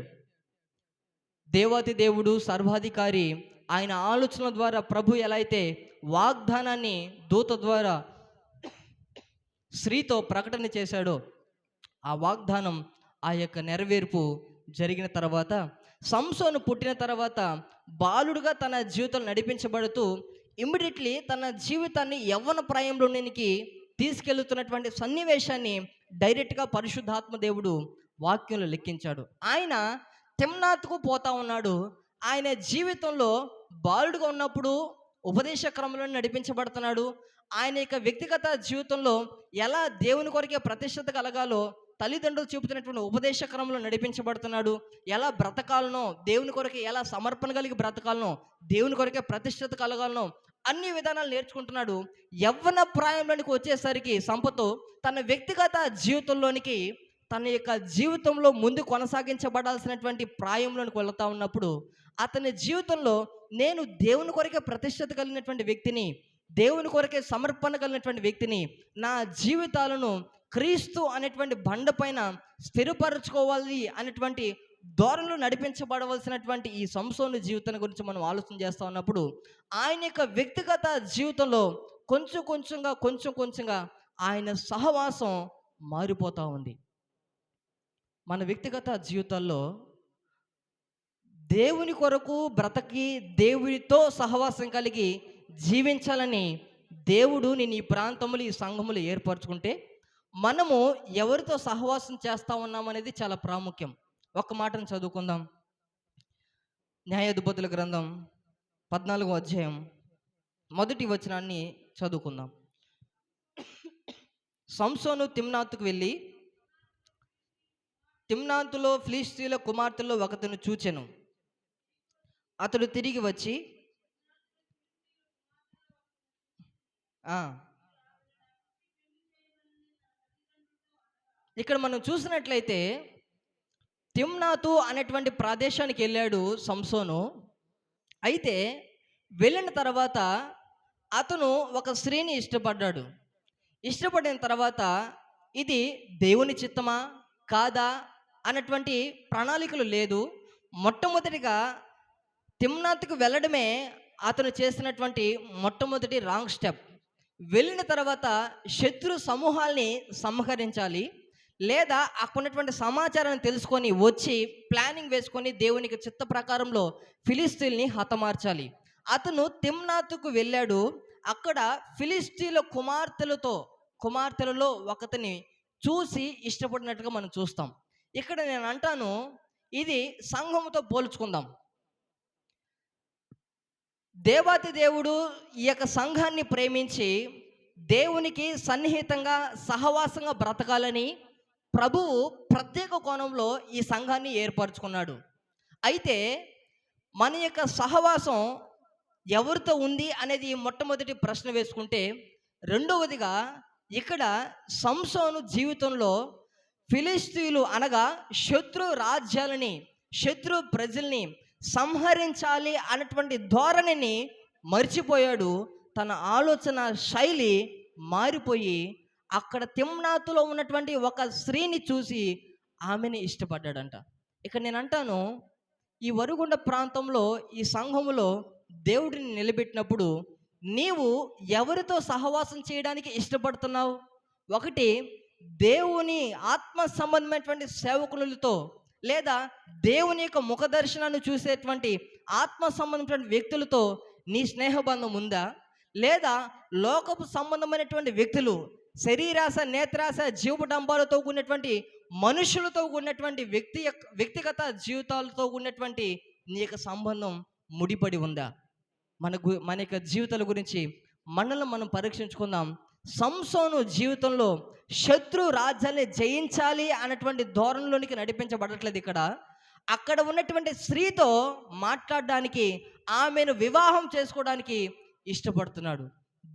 దేవాతి దేవుడు సర్వాధికారి ఆయన ఆలోచన ద్వారా ప్రభు ఎలా అయితే వాగ్దానాన్ని దూత ద్వారా స్త్రీతో ప్రకటన చేశాడో ఆ వాగ్దానం ఆ యొక్క నెరవేర్పు జరిగిన తర్వాత సంసోను పుట్టిన తర్వాత బాలుడుగా తన జీవితం నడిపించబడుతూ ఇమ్మీడియట్లీ తన జీవితాన్ని యవ్వన ప్రాయంలోనికి తీసుకెళ్తున్నటువంటి సన్నివేశాన్ని డైరెక్ట్గా పరిశుద్ధాత్మ దేవుడు వాక్యంలో లెక్కించాడు. ఆయన తిమ్నాతుకు పోతా ఉన్నాడు. ఆయన జీవితంలో బాలుడుగా ఉన్నప్పుడు ఉపదేశ క్రమంలో నడిపించబడుతున్నాడు. ఆయన యొక్క వ్యక్తిగత జీవితంలో ఎలా దేవుని కొరకే ప్రతిష్టత కలగాలో తల్లిదండ్రులు చూపుతున్నటువంటి ఉపదేశ క్రమంలో నడిపించబడుతున్నాడు. ఎలా బ్రతకాలనో, దేవుని కొరకే ఎలా సమర్పణ కలిగి బ్రతకాలనో, దేవుని కొరకే ప్రతిష్టత కలగాలనో అన్ని విధానాలు నేర్చుకుంటున్నాడు. యవ్వన ప్రాయంలోనికి వచ్చేసరికి సంపత్ తన వ్యక్తిగత జీవితంలోనికి తన యొక్క జీవితంలో ముందు కొనసాగించబడాల్సినటువంటి ప్రాయంలోనికి వెళుతూ ఉన్నప్పుడు అతని జీవితంలో నేను దేవుని కొరకే ప్రతిష్టత కలిగినటువంటి వ్యక్తిని, దేవుని కొరకే సమర్పణ కలిగినటువంటి వ్యక్తిని, నా జీవితాలను క్రీస్తు అనేటువంటి బండ పైన స్థిరపరచుకోవాలి అనేటువంటి ధోరణిలో నడిపించబడవలసినటువంటి ఈ సంసోను జీవితాన్ని గురించి మనం ఆలోచన చేస్తూ ఉన్నప్పుడు ఆయన యొక్క వ్యక్తిగత జీవితంలో కొంచెం కొంచెంగా ఆయన సహవాసం మారిపోతూ ఉంది. మన వ్యక్తిగత జీవితాల్లో దేవుని కొరకు బ్రతకి దేవునితో సహవాసం కలిగి జీవించాలని దేవుడు నేను ఈ ప్రాంతంలో ఈ సంఘములు ఏర్పరచుకుంటే మనము ఎవరితో సహవాసం చేస్తూ ఉన్నామనేది చాలా ప్రాముఖ్యం. ఒక మాటను చదువుకుందాం. న్యాయాధిపతుల గ్రంథం 14వ అధ్యాయం మొదటి వచనాన్ని చదువుకుందాం. సంసోను తిమ్నాతుకు వెళ్ళి తిమ్నాతులో ఫిలిష్తీయుల కుమార్తెలో ఒకతను చూచెను. అతడు తిరిగి వచ్చి ఇక్కడ మనం చూసినట్లయితే తిమ్నాతు అనేటువంటి ప్రదేశానికి వెళ్ళాడు సంసోను. అయితే వెళ్ళిన తర్వాత అతను ఒక స్త్రీని ఇష్టపడ్డాడు. ఇష్టపడిన తర్వాత ఇది దేవుని చిత్తమా కాదా అన్నటువంటి ప్రణాళికలు లేదు. మొట్టమొదటిగా తిమ్నాతుకు వెళ్ళడమే అతను చేసినటువంటి మొట్టమొదటి రాంగ్ స్టెప్. వెళ్ళిన తర్వాత శత్రు సమూహాల్ని సంహరించాలి, లేదా అక్కడున్నటువంటి సమాచారాన్ని తెలుసుకొని వచ్చి ప్లానింగ్ వేసుకొని దేవునికి చిత్త ప్రకారంలో ఫిలిస్తీన్ని హతమార్చాలి. అతను తిమ్నాతుకు వెళ్ళాడు. అక్కడ ఫిలిస్తీన్ల కుమార్తెలలో ఒకతిని చూసి ఇష్టపడినట్టుగా మనం చూస్తాం. ఇక్కడ నేను అంటాను, ఇది సంఘముతో పోల్చుకుందాం. దేవాతి దేవుడు ఈ యొక్క సంఘాన్ని ప్రేమించి దేవునికి సన్నిహితంగా సహవాసంగా బ్రతకాలని ప్రభువు ప్రత్యేక కోణంలో ఈ సంఘాన్ని ఏర్పరచుకున్నాడు. అయితే మన యొక్క సహవాసం ఎవరితో ఉంది అనేది మొట్టమొదటి ప్రశ్న వేసుకుంటే, రెండవదిగా ఇక్కడ సంసోను జీవితంలో ఫిలిష్తీయులు అనగా శత్రు రాజ్యాలని, శత్రు ప్రజల్ని సంహరించాలి అన్నటువంటి ధోరణిని మర్చిపోయాడు. తన ఆలోచన శైలి మారిపోయి అక్కడ తిమ్నాతులో ఉన్నటువంటి ఒక స్త్రీని చూసి ఆమెని ఇష్టపడ్డాడంట. ఇక నేను అంటాను, ఈ వరుగుండ ప్రాంతంలో ఈ సంఘములో దేవుడిని నిలబెట్టినప్పుడు నీవు ఎవరితో సహవాసం చేయడానికి ఇష్టపడుతున్నావు? ఒకటి, దేవుని ఆత్మ సంబంధమైనటువంటి సేవకులతో, లేదా దేవుని యొక్క ముఖ దర్శనాన్ని చూసేటువంటి ఆత్మ సంబంధమైనటువంటి వ్యక్తులతో నీ స్నేహబంధం ఉందా? లేదా లోకపు సంబంధమైనటువంటి వ్యక్తులు, శరీరాశ, నేత్రాశ, జీవడంబాలతో కూడినటువంటి మనుషులతో కూడినటువంటి వ్యక్తిగత జీవితాలతో కూడినటువంటి నీ యొక్క సంబంధం ముడిపడి ఉందా? మన యొక్క జీవితాల గురించి మనల్ని మనం పరీక్షించుకుందాం. సంసోను జీవితంలో శత్రు రాజ్యాన్ని జయించాలి అన్నటువంటి ధోరణిలోనికి నడిపించబడట్లేదు. అక్కడ ఉన్నటువంటి స్త్రీతో మాట్లాడడానికి, ఆమెను వివాహం చేసుకోవడానికి ఇష్టపడుతున్నాడు.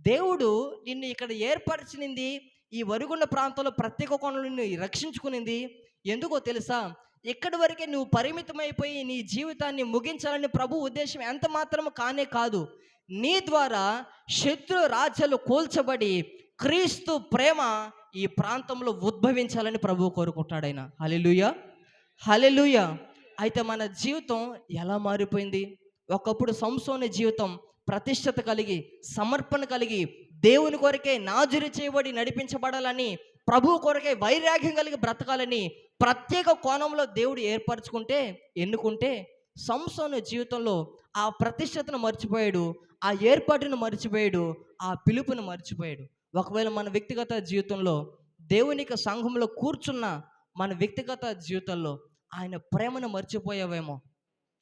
దేవుడు నిన్ను ఇక్కడ ఏర్పరిచినింది, ఈ వరుగుండ ప్రాంతంలో ప్రత్యేక కోణంలో నిన్ను రక్షించుకునింది ఎందుకో తెలుసా? ఇక్కడి వరకే నువ్వు పరిమితమైపోయి నీ జీవితాన్ని ముగించాలని ప్రభు ఉద్దేశం ఎంత మాత్రము కానే కాదు. నీ ద్వారా శత్రు రాజ్యాలు కూల్చబడి క్రీస్తు ప్రేమ ఈ ప్రాంతంలో ఉద్భవించాలని ప్రభువు కోరుకుంటాడు ఆయన. హల్లెలూయా, హల్లెలూయా. అయితే మన జీవితం ఎలా మారిపోయింది? ఒకప్పుడు సంసోను జీవితం ప్రతిష్టత కలిగి, సమర్పణ కలిగి, దేవుని కొరకే నాజూరు చేయబడి నడిపించబడాలని, ప్రభువు కొరకే వైరాగ్యం కలిగి బ్రతకాలని ప్రత్యేక కోణంలో దేవుడు ఎన్నుకుంటే సంసోను జీవితంలో ఆ ప్రతిష్టతను మర్చిపోయాడు, ఆ ఏర్పాటును మర్చిపోయాడు, ఆ పిలుపును మర్చిపోయాడు. ఒకవేళ మన వ్యక్తిగత జీవితంలో దేవునికి సంఘంలో కూర్చున్న మన వ్యక్తిగత జీవితంలో ఆయన ప్రేమను మర్చిపోయావేమో.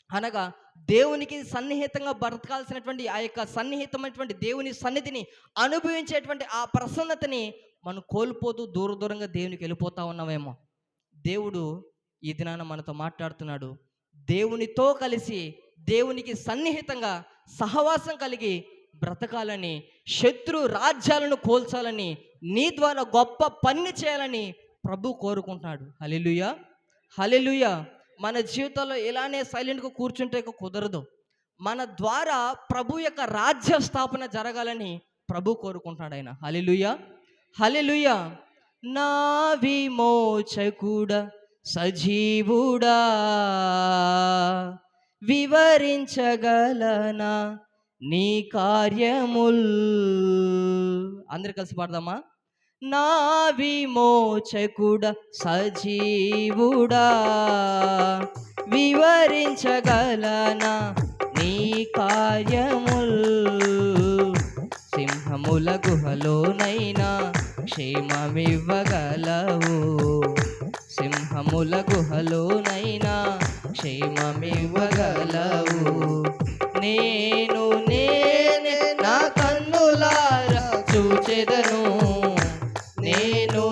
అనగా దేవునికి సన్నిహితంగా బ్రతకాల్సినటువంటి ఆ యొక్క సన్నిహితమైనటువంటి దేవుని సన్నిధిని అనుభవించేటువంటి ఆ ప్రసన్నతని మనం కోల్పోతూ దూరంగా దేవునికి వెళ్ళిపోతా ఉన్నామేమో. దేవుడు ఈ దినాన మనతో మాట్లాడుతున్నాడు. దేవునితో కలిసి దేవునికి సన్నిహితంగా సహవాసం కలిగి బ్రతకాలని, శత్రు రాజ్యాలను కోల్చాలని, నీ ద్వారా గొప్ప పని చేయాలని ప్రభు కోరుకుంటున్నాడు. హల్లెలూయా, హల్లెలూయా. మన జీవితంలో ఇలానే సైలెంట్గా కూర్చుంటే కుదరదు. మన ద్వారా ప్రభు యొక్క రాజ్య స్థాపన జరగాలని ప్రభు కోరుకుంటున్నాడు ఆయన. హల్లెలూయా, హల్లెలూయా. నా విమోచకుడా, సజీవుడా, వివరించగలనా నీ కార్యముల్. అందరు కలిసి పాడదామా? నా విమోచకుడా, సజీవుడా, వివరించగలనా నీ కార్యముల్. సింహముల గుహలోనైనా క్షేమమివ్వగలవు, సింహముల గుహలోనైనా క్షేమమివ్వగలవు. నేను నా కన్నులారా చూచెదను, నేను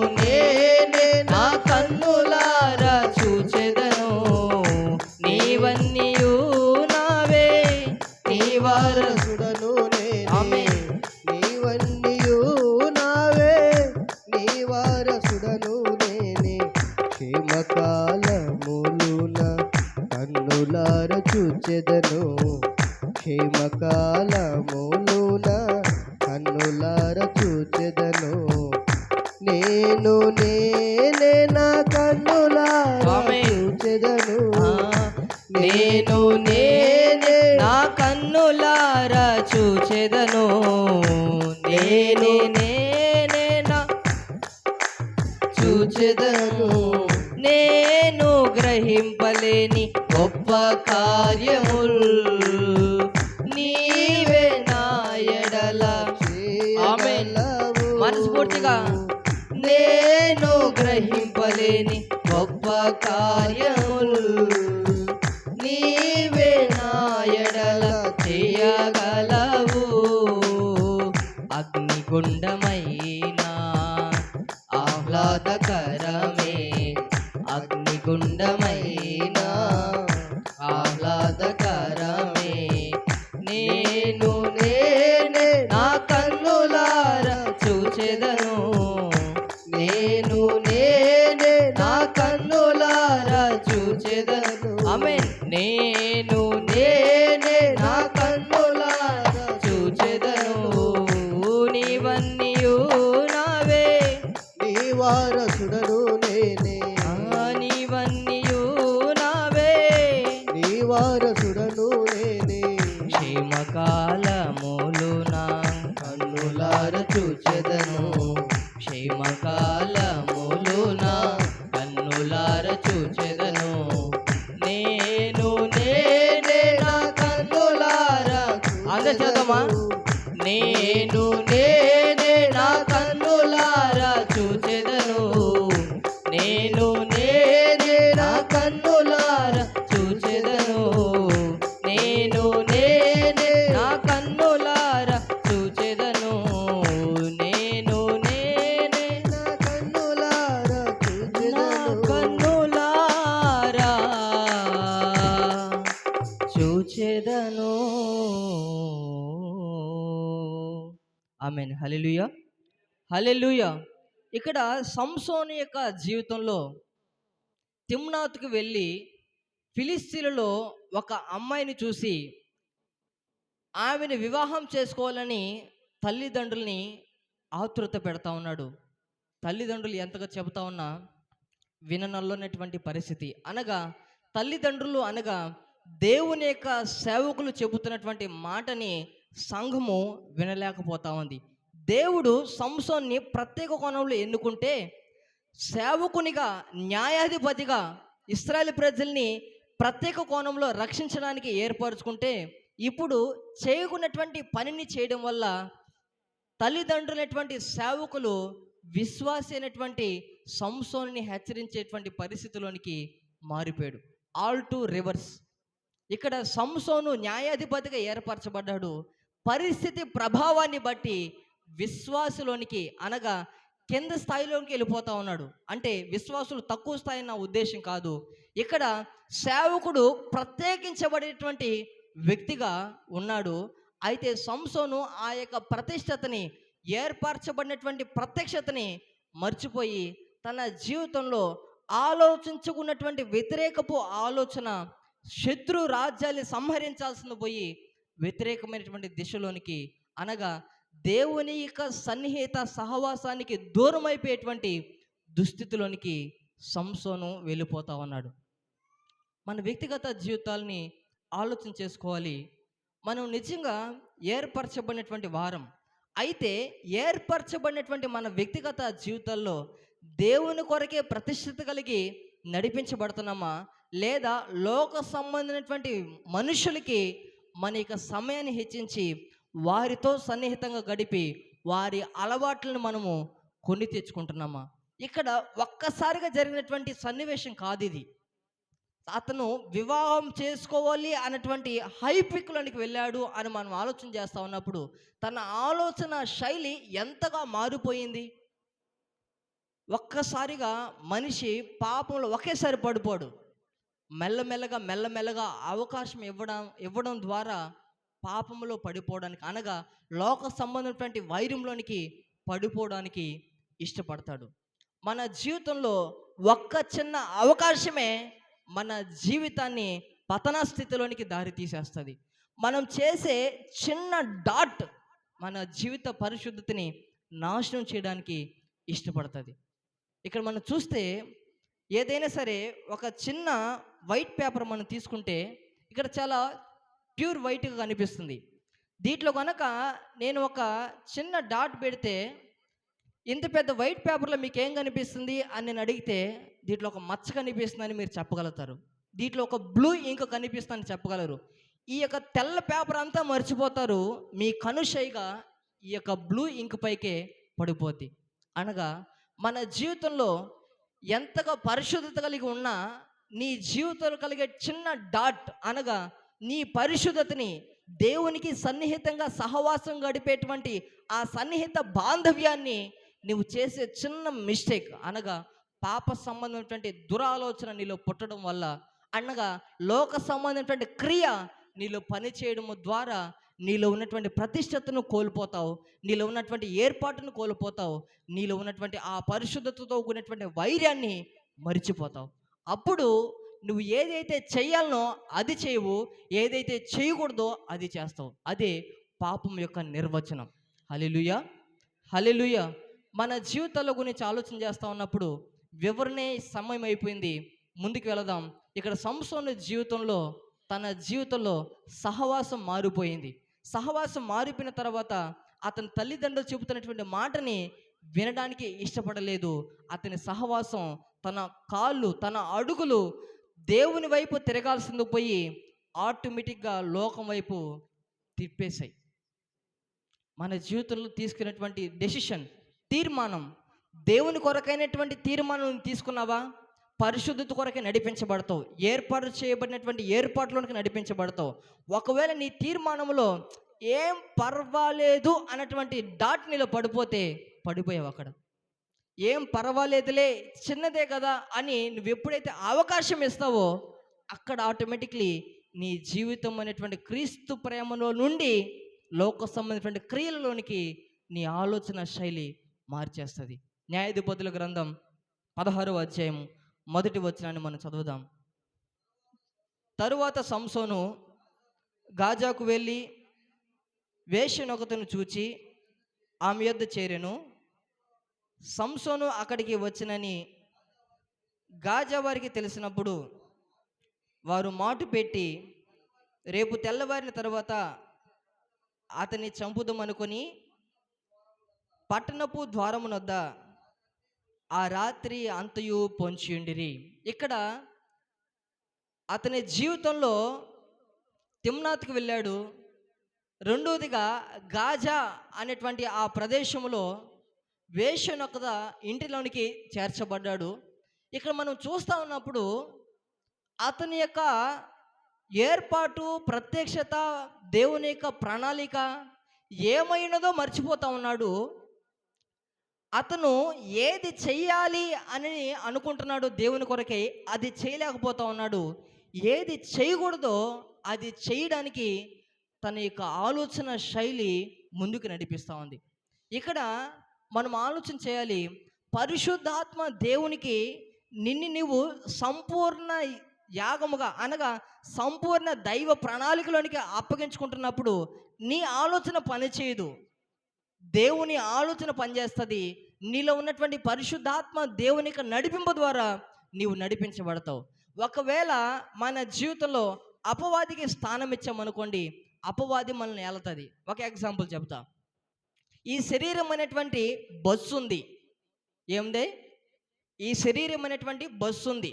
నా కన్నులారా చూచెదను. నీవన్నీయు నావే, నీ వారసుడను నేనే. నీవన్నీయు నావే, నీ వారసుడను నేనే. క్షేమకాలములున కన్నులార చూచెదను, క్షేమకాలములున కన్నులార చూచెదను. నేను నా కన్నులారా చూచెదను, నేను నా కన్నులారా చూచెదను. నేను నా చూచెదను. నేను గ్రహింపలేని గొప్ప కార్యముల్ నీవే నా ఎడల. ఆమేన్. మనస్ఫూర్తిగా నేను గ్రహింపలేని గొప్ప కార్యముల్ నీవే నా ఎడల చేయగలవు. అగ్నిగుండమైన ఆహ్లాదకరమే ఆమేన్. నేను నేనే నా కన్నులారా చూచెదను నీవన్నీయు నావే, నీ వారసుడను నేనే, నీవన్నీయు నావే, నీ వారసుడను నేనే. క్షేమకాలములు నా కన్నులార చూచెదను, క్షేమకాలములు నా కన్నులార చూచెదను. నేను నేనే నా కన్నులారా అందరు చదవమా. నేను నేనే నా కన్నులారా చూచెదను, నేను నేనే నా కన్నులారా చూచెదను, నేను నేనే నా కన్నులారా చూచెదను, నేను నేనే నా కన్నులార నా చూచెదను. కన్నులారా చూచెదను. ఆమేన్. హల్లెలూయా, హల్లెలూయా. ఇక్కడ సంసోను యొక్క జీవితంలో తిమ్నాతుకు వెళ్ళి ఫిలిస్తీన్లలో ఒక అమ్మాయిని చూసి ఆమెను వివాహం చేసుకోవాలని తల్లిదండ్రుల్ని ఆతృత పెడతా ఉన్నాడు. తల్లిదండ్రులు ఎంతగా చెబుతా ఉన్నా విననల్లనటువంటి పరిస్థితి. అనగా తల్లిదండ్రులు అనగా దేవుని యొక్క సేవకులు చెబుతున్నటువంటి మాటని సంఘము వినలేకపోతా ఉంది. దేవుడు సంసోన్ని ప్రత్యేక కోణంలో ఎన్నుకుంటే సేవకునిగా, న్యాయాధిపతిగా ఇశ్రాయేలు ప్రజల్ని ప్రత్యేక కోణంలో రక్షించడానికి ఏర్పరచుకుంటే ఇప్పుడు చేయకున్నటువంటి పనిని చేయడం వల్ల తల్లిదండ్రులైనటువంటి సేవకులు విశ్వాసి అయినటువంటి సంసోన్ని హెచ్చరించేటువంటి పరిస్థితిలోనికి మారిపోయాడు. All to reverse. ఇక్కడ సంసోను న్యాయాధిపతిగా ఏర్పరచబడ్డాడు. పరిస్థితి ప్రభావాన్ని బట్టి విశ్వాసులోనికి అనగా కింద స్థాయిలోకి వెళ్ళిపోతా ఉన్నాడు. అంటే విశ్వాసులు తక్కువ స్థాయి నా ఉద్దేశం కాదు. ఇక్కడ సేవకుడు ప్రత్యేకించబడేటువంటి వ్యక్తిగా ఉన్నాడు. అయితే సంసోను ఆ యొక్క ప్రతిష్టతని, ఏర్పరచబడినటువంటి ప్రత్యక్షతని మర్చిపోయి తన జీవితంలో ఆలోచించుకున్నటువంటి వ్యతిరేకపు ఆలోచన, శత్రు రాజ్యాన్ని సంహరించాల్సింది పోయి వ్యతిరేకమైనటువంటి దిశలోనికి అనగా దేవుని యొక్క సన్నిహిత సహవాసానికి దూరం అయిపోయేటువంటి దుస్థితిలోనికి సంసోను వెళ్ళిపోతా ఉన్నాడు. మన వ్యక్తిగత జీవితాల్ని ఆలోచన చేసుకోవాలి. మనం నిజంగా ఏర్పరచబడినటువంటి వారం. అయితే ఏర్పరచబడినటువంటి మన వ్యక్తిగత జీవితాల్లో దేవుని కొరకే ప్రతిష్ఠిత కలిగి నడిపించబడుతున్నామా, లేదా లోక సంబంధించినటువంటి మనుషులకి మన యొక్క సమయాన్ని హెచ్చించి వారితో సన్నిహితంగా గడిపి వారి అలవాట్లను మనము కొని తెచ్చుకుంటున్నామా? ఇక్కడ ఒక్కసారిగా జరిగినటువంటి సన్నివేశం కాదు ఇది. అతను వివాహం చేసుకోవాలి అన్నటువంటి హైపిక్లోనికి వెళ్ళాడు అని మనం ఆలోచన చేస్తూ ఉన్నప్పుడు తన ఆలోచన శైలి ఎంతగా మారిపోయింది. ఒక్కసారిగా మనిషి పాపంలో ఒకేసారి పడిపోడు. మెల్లమెల్లగా అవకాశం ఇవ్వడం ద్వారా పాపంలో పడిపోవడానికి అనగా లోక సంబంధమైనటువంటి వైరంలోనికి పడిపోవడానికి ఇష్టపడతాడు. మన జీవితంలో ఒక్క చిన్న అవకాశమే మన జీవితాన్ని పతన స్థితిలోనికి దారి తీసేస్తుంది. మనం చేసే చిన్న డాట్ మన జీవిత పరిశుద్ధతని నాశనం చేయడానికి ఇష్టపడుతుంది. ఇక్కడ మనం చూస్తే ఏదైనా సరే ఒక చిన్న వైట్ పేపర్ మనం తీసుకుంటే ఇక్కడ చాలా ప్యూర్ వైట్గా కనిపిస్తుంది. దీంట్లో కనుక నేను ఒక చిన్న డాట్ పెడితే ఇంత పెద్ద వైట్ పేపర్లో మీకు ఏం కనిపిస్తుంది అని నేను అడిగితే దీంట్లో ఒక మచ్చ కనిపిస్తుందని మీరు చెప్పగలుగుతారు. దీంట్లో ఒక బ్లూ ఇంక్ కనిపిస్తుందని చెప్పగలరు. ఈ యొక్క తెల్ల పేపర్ అంతా మర్చిపోతారు. మీ కనుషైగా ఈ యొక్క బ్లూ ఇంక్ పైకే పడిపోద్ది. అనగా మన జీవితంలో ఎంతగా పరిశుద్ధత కలిగి ఉన్నా నీ జీవితంలో కలిగే చిన్న డాట్ అనగా నీ పరిశుద్ధతని దేవునికి సన్నిహితంగా సహవాసం గడిపేటువంటి ఆ సన్నిహిత బాంధవ్యాన్ని నువ్వు చేసే చిన్న మిస్టేక్ అనగా పాప సంబంధమైనటువంటి దురాలోచన నీలో పుట్టడం వల్ల అనగా లోక సంబంధమైనటువంటి క్రియ నీలో పని చేయడం ద్వారా నీలో ఉన్నటువంటి ప్రతిష్టతను కోల్పోతావు, నీలో ఉన్నటువంటి ఏర్పాటును కోల్పోతావు, నీలో ఉన్నటువంటి ఆ పరిశుద్ధతతో కూడినటువంటి వైర్యాన్ని మరిచిపోతావు. అప్పుడు నువ్వు ఏదైతే చెయ్యాలనో అది చేయవు, ఏదైతే చేయకూడదో అది చేస్తావు. అదే పాపం యొక్క నిర్వచనం. హల్లెలూయా, హల్లెలూయా. మన జీవితాల గురించి ఆలోచన చేస్తూ ఉన్నప్పుడు వివరణే సమయం అయిపోయింది, ముందుకు వెళదాం. ఇక్కడ సంసోను జీవితంలో, తన జీవితంలో సహవాసం మారిపోయింది. సహవాసం మారిపోయిన తర్వాత అతని తల్లిదండ్రులు చెబుతున్నటువంటి మాటని వినడానికి ఇష్టపడలేదు. అతని సహవాసం, తన కాళ్ళు, తన అడుగులు దేవుని వైపు తిరగాల్సింది పోయి ఆటోమేటిక్గా లోకం వైపు తిప్పేశాయి. మన జీవితంలో తీసుకున్నటువంటి డెసిషన్, తీర్మానం, దేవుని కొరకైనటువంటి తీర్మానం తీసుకున్నావా, పరిశుద్ధత కొరకే నడిపించబడతావు. ఏర్పాటు చేయబడినటువంటి ఏర్పాట్లోనికి నడిపించబడతావు. ఒకవేళ నీ తీర్మానంలో ఏం పర్వాలేదు అన్నటువంటి డాట్ నీలో పడిపోతే పడిపోయావు అక్కడ. ఏం పర్వాలేదులే, చిన్నదే కదా అని నువ్వు ఎప్పుడైతే అవకాశం ఇస్తావో అక్కడ ఆటోమేటిక్లీ నీ జీవితం అనేటువంటి క్రీస్తు ప్రేమలో నుండి లోక సంబంధించిన క్రియలలోనికి నీ ఆలోచన శైలి మార్చేస్తుంది. న్యాయాధిపతుల గ్రంథం 16వ అధ్యాయం 1వ వచనాన్ని మనం చదువుదాం. తరువాత సంసోను గాజాకు వెళ్ళి వేశ్యనొకతను చూచి ఆమె యొద్ద చేరెను. సంసోను అక్కడికి వచ్చినని గాజా వారికి తెలిసినప్పుడు వారు మాటు పెట్టి రేపు తెల్లవారిన తర్వాత అతన్ని చంపుదామనుకొని పట్టణపు ద్వారమునొద్ద ఆ రాత్రి అంతయు పొంచియుండిరి. ఇక్కడ అతని జీవితంలో తిమ్నాత్కి వెళ్ళాడు. రెండవదిగా గాజా అనేటువంటి ఆ ప్రదేశంలో వేశ్యనొక్క ఇంటిలోనికి చేర్చబడ్డాడు. ఇక్కడ మనం చూస్తూ ఉన్నప్పుడు అతని యొక్క ఏర్పాటు, ప్రత్యక్షత, దేవుని యొక్క ప్రణాళిక ఏమైనదో మర్చిపోతూ ఉన్నాడు. అతను ఏది చెయ్యాలి అని అనుకుంటున్నాడు దేవుని కొరకై, అది చేయలేకపోతూ ఉన్నాడు. ఏది చేయకూడదో అది చేయడానికి తన యొక్క ఆలోచన శైలి ముందుకు నడిపిస్తూ ఉంది. ఇక్కడ మనం ఆలోచన చేయాలి, పరిశుద్ధాత్మ దేవునికి నిన్ను నువ్వు సంపూర్ణ యాగముగా అనగా సంపూర్ణ దైవ ప్రణాళికలోనికి అప్పగించుకుంటున్నప్పుడు నీ ఆలోచన పనిచేయదు, దేవుని ఆలోచన పనిచేస్తుంది. నీలో ఉన్నటువంటి పరిశుద్ధాత్మ దేవుని యొక్క నడిపింపు ద్వారా నీవు నడిపించబడతావు. ఒకవేళ మన జీవితంలో అపవాదికి స్థానం ఇచ్చామనుకోండి, అపవాది మనల్ని ఏలుతుంది. ఒక ఎగ్జాంపుల్ చెప్తా. ఈ శరీరం అనేటువంటి బస్సు ఉంది. ఏముంది? ఈ శరీరం అనేటువంటి బస్సు ఉంది.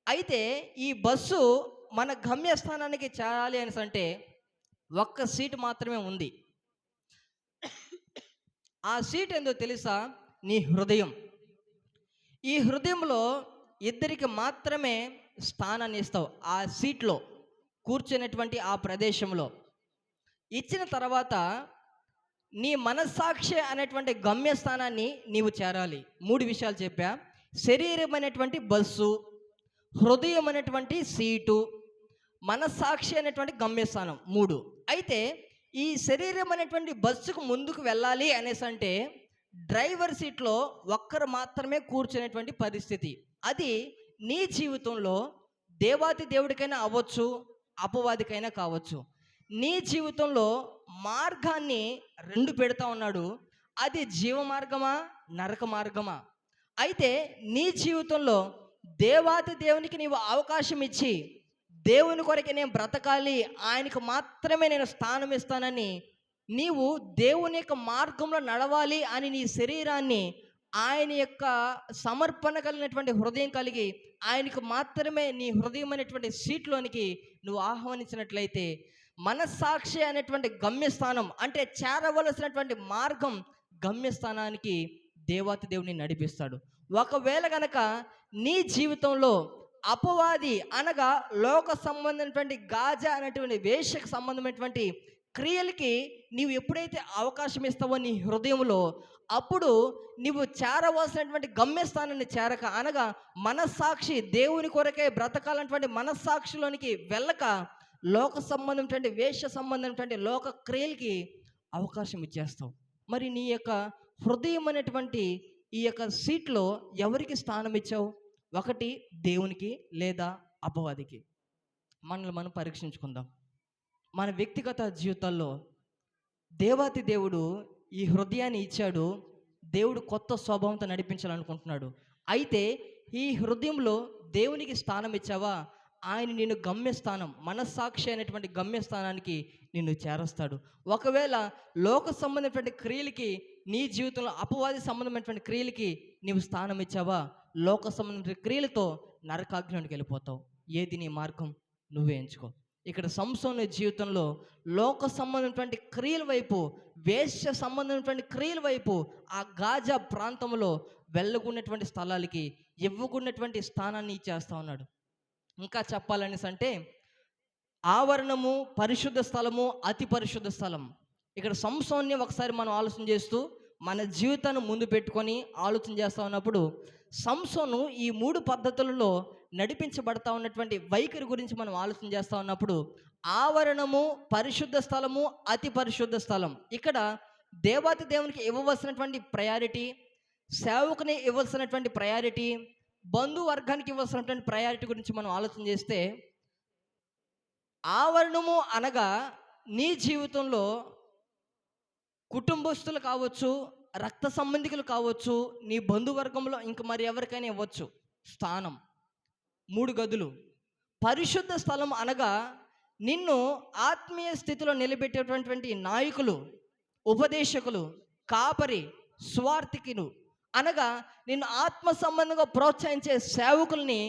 అయితే ఈ బస్సు మన గమ్యస్థానానికి చేరాలి అని అంటే ఒక్క సీటు మాత్రమే ఉంది. ఆ సీట్ ఏందో తెలుసా? నీ హృదయం. ఈ హృదయంలో ఇద్దరికి మాత్రమే స్థానాన్ని ఇస్తావు. ఆ సీట్లో కూర్చునేటువంటి ఆ ప్రదేశంలో ఇచ్చిన తర్వాత నీ మనస్సాక్షి అనేటువంటి గమ్యస్థానాన్ని నీవు చేరాలి. 3 విషయాలు చెప్పా. శరీరం అనేటువంటి బస్సు, హృదయం అనేటువంటి సీటు, మనస్సాక్షి అనేటువంటి గమ్యస్థానం 3. అయితే ఈ శరీరం అనేటువంటి బస్సుకు ముందుకు వెళ్ళాలి అనేసి అంటే డ్రైవర్ సీట్లో ఒక్కరు మాత్రమే కూర్చునేటువంటి పరిస్థితి. అది నీ జీవితంలో దేవాతి దేవుడికైనా అవ్వచ్చు, అపవాదికైనా కావచ్చు. నీ జీవితంలో మార్గాన్ని 2 పెడతా ఉన్నాడు. అది జీవ మార్గమా, నరక మార్గమా? అయితే నీ జీవితంలో దేవాతి దేవునికి నీవు అవకాశం ఇచ్చి దేవుని కొరకు నేను బ్రతకాలి, ఆయనకు మాత్రమే నేను స్థానం ఇస్తానని నీవు దేవుని యొక్క మార్గంలో నడవాలి అని నీ శరీరాన్ని ఆయన యొక్క సమర్పణ కలిగినటువంటి హృదయం కలిగి ఆయనకు మాత్రమే నీ హృదయం అనేటువంటి సీట్లోనికి నువ్వు ఆహ్వానించినట్లయితే మనస్సాక్షి అనేటువంటి గమ్యస్థానం అంటే చేరవలసినటువంటి మార్గం గమ్యస్థానానికి దేవాతి దేవుని నడిపిస్తాడు. ఒకవేళ గనక నీ జీవితంలో అపవాది అనగా లోక సంబంధమైనటువంటి గాజా అనేటువంటి వేశ్యకు సంబంధమైనటువంటి క్రియలకి నీవు ఎప్పుడైతే అవకాశం ఇస్తావో నీ హృదయంలో, అప్పుడు నీవు చేరవలసినటువంటి గమ్యస్థానాన్ని చేరక అనగా మనస్సాక్షి దేవుని కొరకే బ్రతకాలన్నటువంటి మనస్సాక్షిలోనికి వెళ్ళక లోక సంబంధమైనటువంటి వేశ్య సంబంధమైనటువంటి లోక క్రియలకి అవకాశం ఇచ్చేస్తావు. మరి నీ యొక్క హృదయం అనేటువంటి ఈ యొక్క సీట్లో ఎవరికి స్థానం ఇచ్చావు? ఒకటి దేవునికి లేదా అపవాదికి. మనల్ని మనం పరీక్షించుకుందాం. మన వ్యక్తిగత జీవితాల్లో దేవాతి దేవుడు ఈ హృదయాన్ని ఇచ్చాడు. దేవుడు కొత్త స్వభావంతో నడిపించాలనుకుంటున్నాడు. అయితే ఈ హృదయంలో దేవునికి స్థానం ఇచ్చావా, ఆయన నిన్ను గమ్యస్థానం, మనస్సాక్షి అయినటువంటి గమ్యస్థానానికి నిన్ను చేరుస్తాడు. ఒకవేళ లోక సంబంధమైనటువంటి క్రియలకి, నీ జీవితంలో అపవాది సంబంధమైనటువంటి క్రియలకి నీవు స్థానం ఇచ్చావా, లోక సంబంధమైన క్రియలతో నరకాగ్నిలోకి వెళ్ళిపోతావు. ఏది నీ మార్గం, నువ్వే ఎంచుకో. ఇక్కడ సంసోను జీవితంలో లోక సంబంధమైనటువంటి క్రియల వైపు, వేశ్య సంబంధమైనటువంటి క్రియల వైపు, ఆ గాజా ప్రాంతంలో వెళ్ళకున్నటువంటి స్థలాలకి ఇవ్వకున్నటువంటి స్థానాన్ని ఇచ్చేస్తా ఉన్నాడు. ఇంకా చెప్పాలనేసి అంటే ఆవరణము, పరిశుద్ధ స్థలము, అతి పరిశుద్ధ స్థలం. ఇక్కడ సంసోన్ని ఒకసారి మనం ఆలోచన చేస్తూ మన జీవితాన్ని ముందు పెట్టుకొని ఆలోచన చేస్తూ ఉన్నప్పుడు సంసోను ఈ 3 పద్ధతులలో నడిపించబడతా ఉన్నటువంటి వైఖరి గురించి మనం ఆలోచన చేస్తూ ఉన్నప్పుడు ఆవరణము, పరిశుద్ధ స్థలము, అతి పరిశుద్ధ స్థలం. ఇక్కడ దేవాతి దేవునికి ఇవ్వవలసినటువంటి ప్రయారిటీ, సేవకుని ఇవ్వాల్సినటువంటి ప్రయారిటీ, బంధువర్గానికి ఇవ్వాల్సినటువంటి ప్రయారిటీ గురించి మనం ఆలోచన చేస్తే, ఆవరణము అనగా నీ జీవితంలో కుటుంబస్తులు కావచ్చు, రక్త సంబంధికులు కావచ్చు, నీ బంధువర్గంలో ఇంక మరి ఎవరికైనా ఇవ్వచ్చు స్థానం, 3 గదులు. పరిశుద్ధ స్థలం అనగా నిన్ను ఆత్మీయ స్థితిలో నిలబెట్టేటటువంటి నాయకులు, ఉపదేశకులు, కాపరి, స్వార్థికులు అనగా నిన్ను ఆత్మ సంబంధంగా ప్రోత్సహించే సేవకుల్ని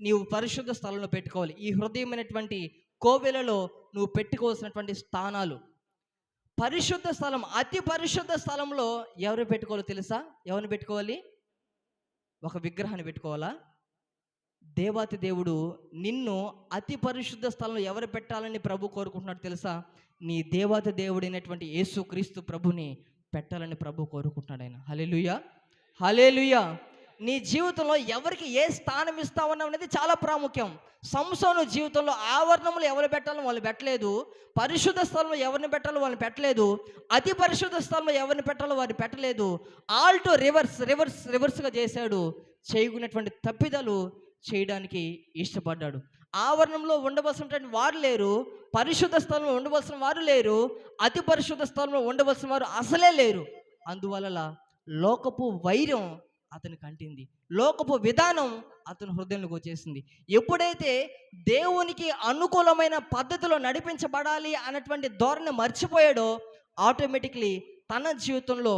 నీవు పరిశుద్ధ స్థలంలో పెట్టుకోవాలి. ఈ హృదయమైనటువంటి కోవెలలో నువ్వు పెట్టుకోవాల్సినటువంటి స్థానాలు. పరిశుద్ధ స్థలం, అతి పరిశుద్ధ స్థలంలో ఎవరు పెట్టుకోవాలో తెలుసా? ఎవరిని పెట్టుకోవాలి? ఒక విగ్రహాన్ని పెట్టుకోవాలా? దేవాతి దేవుడు నిన్ను అతి పరిశుద్ధ స్థలంలో ఎవరు పెట్టాలని ప్రభు కోరుకుంటున్నాడు తెలుసా? నీ దేవాతి దేవుడైనటువంటి యేసు క్రీస్తు ప్రభుని పెట్టాలని ప్రభు కోరుకుంటున్నాడు ఆయన. హల్లెలూయా, హల్లెలూయా. నీ జీవితంలో ఎవరికి ఏ స్థానం ఇస్తావన్నావు అనేది చాలా ప్రాముఖ్యం. సంసోను జీవితంలో ఆవరణములు ఎవరు పెట్టాలో వాళ్ళు పెట్టలేదు, పరిశుద్ధ స్థలంలో ఎవరిని పెట్టాలో వాళ్ళని పెట్టలేదు, అతి పరిశుద్ధ స్థలంలో ఎవరిని పెట్టాలో వారిని పెట్టలేదు. ఆల్ టు రివర్స్గా చేశాడు. చేయకున్నటువంటి తప్పిదాలు చేయడానికి ఇష్టపడ్డాడు. ఆవరణంలో ఉండవలసినటువంటి వారు లేరు, పరిశుద్ధ స్థలంలో ఉండవలసిన వారు లేరు, అతి పరిశుద్ధ స్థలంలో ఉండవలసిన వారు అసలే లేరు. అందువల్ల లోకపు వైరం అతనికి అంటింది, లోకపు విధానం అతని హృదయంలోకి వచ్చేసింది. ఎప్పుడైతే దేవునికి అనుకూలమైన పద్ధతిలో నడిపించబడాలి అన్నటువంటి ధోరణి మర్చిపోయాడో ఆటోమేటిక్లీ తన జీవితంలో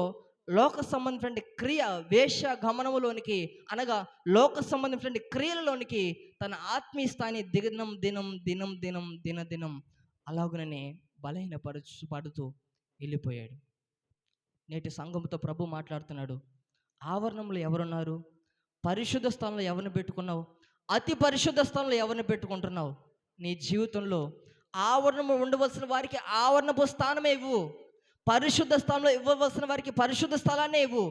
లోక సంబంధమైనటువంటి క్రియ, వేష గమనములోనికి అనగా లోక సంబంధమైనటువంటి క్రియలలోనికి తన ఆత్మీయ స్థాయి దినం అలాగుననే బలహీనపడుతూ వెళ్ళిపోయాడు. నేటి సంఘంతో ప్రభు మాట్లాడుతున్నాడు. ఆవరణంలో ఎవరున్నారు? పరిశుద్ధ స్థలంలో ఎవరిని పెట్టుకున్నావు? అతి పరిశుద్ధ స్థలంలో ఎవరిని పెట్టుకుంటున్నావు? నీ జీవితంలో ఆవరణము ఉండవలసిన వారికి ఆవరణపు స్థానమే ఇవ్వు, పరిశుద్ధ స్థలంలో ఇవ్వవలసిన వారికి పరిశుద్ధ స్థలాన్నే ఇవ్వు.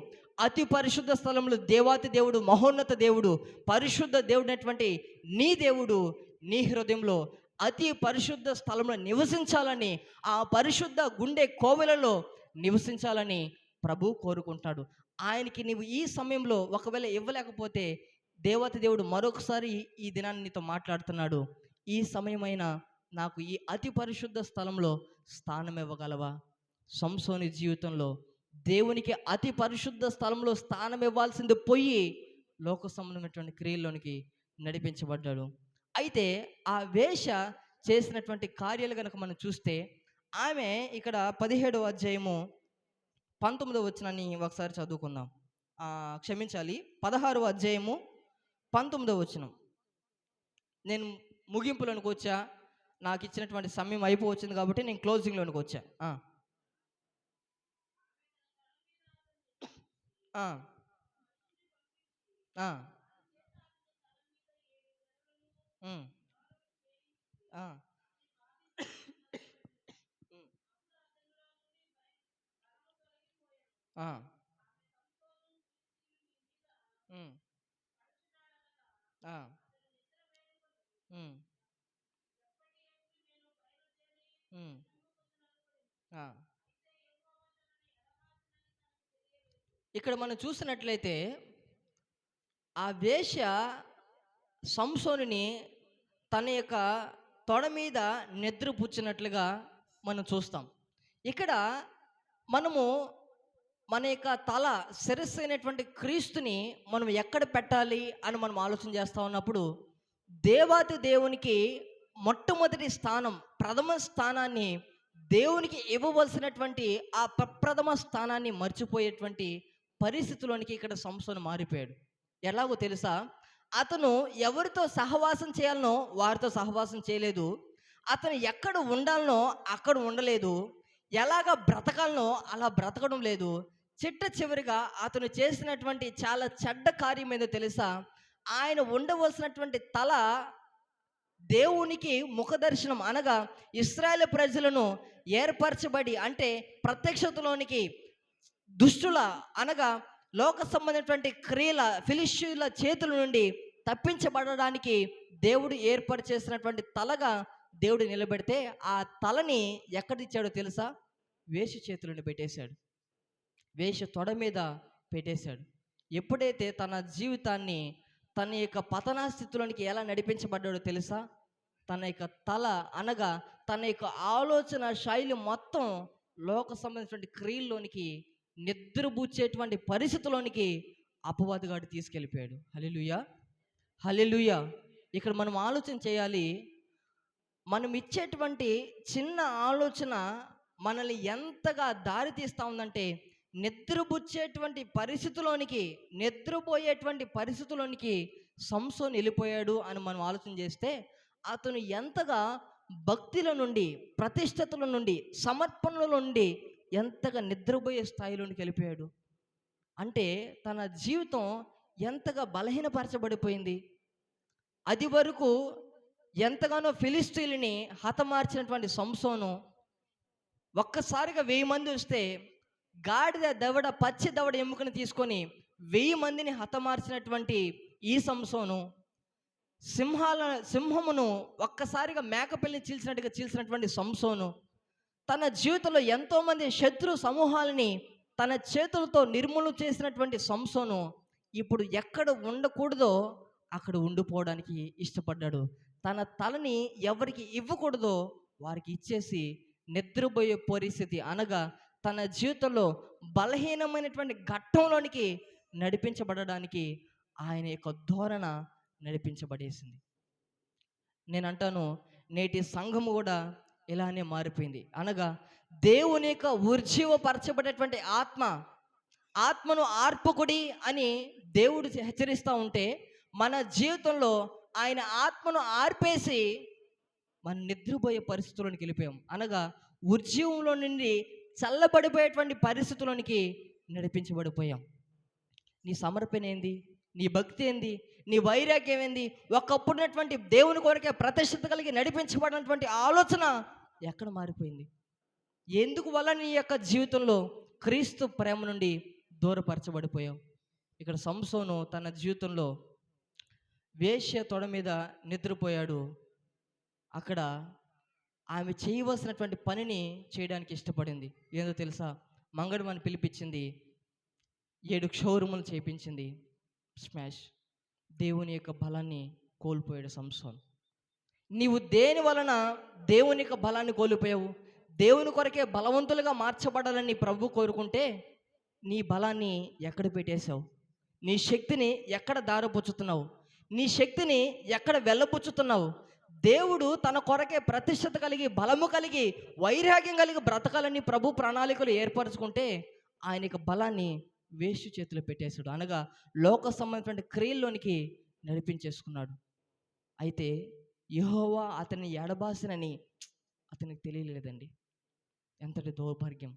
అతి పరిశుద్ధ స్థలంలో దేవాతి దేవుడు, మహోన్నత దేవుడు, పరిశుద్ధ దేవుడైనటువంటి నీ దేవుడు నీ హృదయంలో అతి పరిశుద్ధ స్థలంలో నివసించాలని, ఆ పరిశుద్ధ గుండె కోవెలలో నివసించాలని ప్రభు కోరుకుంటాడు. ఆయనకి నీవు ఈ సమయంలో ఒకవేళ ఇవ్వలేకపోతే దేవత దేవుడు మరొకసారి ఈ దినాన్ని నీతో మాట్లాడుతున్నాడు. ఈ సమయమైనా నాకు ఈ అతి పరిశుద్ధ స్థలంలో స్థానం ఇవ్వగలవా? సంసోని జీవితంలో దేవునికి అతి పరిశుద్ధ స్థలంలో స్థానం ఇవ్వాల్సింది పోయి లోక సంబంధమైనటువంటి క్రియల్లోనికి నడిపించబడ్డాడు. అయితే ఆ వేష చేసినటువంటి కార్యాలు కనుక మనం చూస్తే, ఆమె ఇక్కడ 17వ అధ్యాయము 19వ వచనాన్ని ఒకసారి చదువుకుందాం. క్షమించాలి, 16వ అధ్యాయము 19వ వచనం. నేను ముగింపులోనికి వచ్చా, నాకు ఇచ్చినటువంటి సమయం అయిపోవచ్చింది కాబట్టి నేను క్లోజింగ్లోనికి వచ్చా. ఇక్కడ మనం చూసినట్లయితే ఆ వేశ్య సంసోనుని తన యొక్క తొడ మీద నిద్ర పుచ్చినట్లుగా మనం చూస్తాం. ఇక్కడ మనము మన యొక్క తల శిరస్సు అయినటువంటి క్రీస్తుని మనం ఎక్కడ పెట్టాలి అని మనం ఆలోచన చేస్తూ ఉన్నప్పుడు, దేవాతి దేవునికి మొట్టమొదటి స్థానం, ప్రథమ స్థానాన్ని దేవునికి ఇవ్వవలసినటువంటి ఆ ప్రప్రథమ స్థానాన్ని మర్చిపోయేటువంటి పరిస్థితిలోనికి ఇక్కడ సంసోను మారిపోయాడు. ఎలాగో తెలుసా? అతను ఎవరితో సహవాసం చేయాలనో వారితో సహవాసం చేయలేదు, అతను ఎక్కడ ఉండాలనో అక్కడ ఉండలేదు, ఎలాగ బ్రతకాలనో అలా బ్రతకడం లేదు. చిట్ట చివరిగా అతను చేసినటువంటి చాలా చెడ్డ కార్యం ఏదో తెలుసా? ఆయన ఉండవలసినటువంటి తల దేవునికి ముఖదర్శనం అనగా ఇశ్రాయేలు ప్రజలను ఏర్పరచబడి, అంటే ప్రత్యక్షతలోనికి దుష్టుల అనగా లోక సంబంధించినటువంటి క్రియల ఫిలిష్యుల చేతుల నుండి తప్పించబడడానికి దేవుడు ఏర్పరిచేసినటువంటి తలగా దేవుడు నిలబెడితే, ఆ తలని ఎక్కడిచ్చాడో తెలుసా? వేశ్య చేతులను పెట్టేశాడు, వేశ్య తొడ మీద పెట్టేశాడు. ఎప్పుడైతే తన జీవితాన్ని తన యొక్క పతనా స్థితిలోనికి ఎలా నడిపించబడ్డాడో తెలుసా? తన యొక్క తల అనగా తన యొక్క ఆలోచన శైలి మొత్తం లోక సంబంధించినటువంటి క్రియల్లోనికి, నిద్రబూచేటువంటి పరిస్థితిలోనికి అపవాదిగాడు తీసుకెళ్ళిపోయాడు. హల్లెలూయా, హల్లెలూయా. ఇక్కడ మనం ఆలోచన చేయాలి. మనం ఇచ్చేటువంటి చిన్న ఆలోచన మనల్ని ఎంతగా దారి తీస్తూ ఉందంటే, నిద్రపుచ్చేటువంటి పరిస్థితిలోనికి, నిద్రపోయేటువంటి పరిస్థితిలోనికి సంసోను వెళ్ళిపోయాడు అని మనం ఆలోచన చేస్తే, అతను ఎంతగా భక్తిల నుండి, ప్రతిష్టతల నుండి, సమర్పణల నుండి ఎంతగా నిద్రపోయే స్థాయిలోనికి వెళ్ళిపోయాడు అంటే, తన జీవితం ఎంతగా బలహీనపరచబడిపోయింది. అది వరకు ఎంతగానో ఫిలిస్తీయులని హతమార్చినటువంటి సంసోను ఒక్కసారిగా 1000 మంది వస్తే, గాడిద దవడ, పచ్చి దవడ ఎముకను తీసుకొని 1000 మందిని హతమార్చినటువంటి ఈ సంసోను, సింహమును ఒక్కసారిగా మేకపిల్లిని చీల్చినట్టుగా చీల్చినటువంటి సంసోను, తన జీవితంలో ఎంతోమంది శత్రు సమూహాలని తన చేతులతో నిర్మూలన చేసినటువంటి సంసోను ఇప్పుడు ఎక్కడ ఉండకూడదో అక్కడ ఉండిపోవడానికి ఇష్టపడ్డాడు. తన తలని ఎవరికి ఇవ్వకూడదో వారికి ఇచ్చేసి నిద్రపోయే పరిస్థితి అనగా తన జీవితంలో బలహీనమైనటువంటి ఘట్టంలోనికి నడిపించబడడానికి ఆయన యొక్క ధోరణ నడిపించబడేసింది. నేను అంటాను, నేటి సంఘము కూడా ఇలానే మారిపోయింది. అనగా దేవుని యొక్క ఉర్జీవపరచబడేటువంటి ఆత్మను ఆర్పకుడి అని దేవుడు హెచ్చరిస్తూ ఉంటే, మన జీవితంలో ఆయన ఆత్మను ఆర్పేసి మనం నిద్రపోయే పరిస్థితుల్లోనికి వెళ్ళిపోయాం. అనగా ఉర్జీవంలో నుండి చల్లబడిపోయేటువంటి పరిస్థితుల్లోనికి నడిపించబడిపోయాం. నీ సమర్పణ ఏంది? నీ భక్తి ఏంది? నీ వైరాగ్యం ఏంది? ఒకప్పుడున్నటువంటి దేవుని కొరకే ప్రతిష్ఠిత కలిగి నడిపించబడినటువంటి ఆలోచన ఎక్కడ మారిపోయింది? ఎందుకు వల్ల నీ యొక్క జీవితంలో క్రీస్తు ప్రేమ నుండి దూరపరచబడిపోయావు? ఇక్కడ సంసోను తన జీవితంలో వేశ్య తొడ మీద నిద్రపోయాడు. అక్కడ ఆమె చేయవలసినటువంటి పనిని చేయడానికి ఇష్టపడింది. ఏందో తెలుసా? మంగళమని పిలిపించింది, 7 క్షౌరములు చేయించింది. స్మాష్. దేవుని యొక్క బలాన్ని కోల్పోయాడు సంసోను. నీవు దేని వలన దేవుని యొక్క బలాన్ని కోల్పోయావు? దేవుని కొరకే బలవంతులుగా మార్చబడాలని ప్రభు కోరుకుంటే నీ బలాన్ని ఎక్కడ పెట్టేశావు? నీ శక్తిని ఎక్కడ దారపుచ్చుతున్నావు? నీ శక్తిని ఎక్కడ వెళ్ళపుచ్చుతున్నావు? దేవుడు తన కొరకే ప్రతిష్ఠత కలిగి, బలము కలిగి, వైరాగ్యం కలిగి బ్రతకాలని ప్రభు ప్రణాళికలు ఏర్పరచుకుంటే ఆయన యొక్క బలాన్ని వేశ్య చేతిలో పెట్టేశాడు. అనగా లోక సంబంధమైన క్రియల్లోనికి నడిపించేసుకున్నాడు. అయితే యెహోవా అతన్ని ఎడబాసినని అతనికి తెలియలేదండి. ఎంతటి దౌర్భాగ్యం!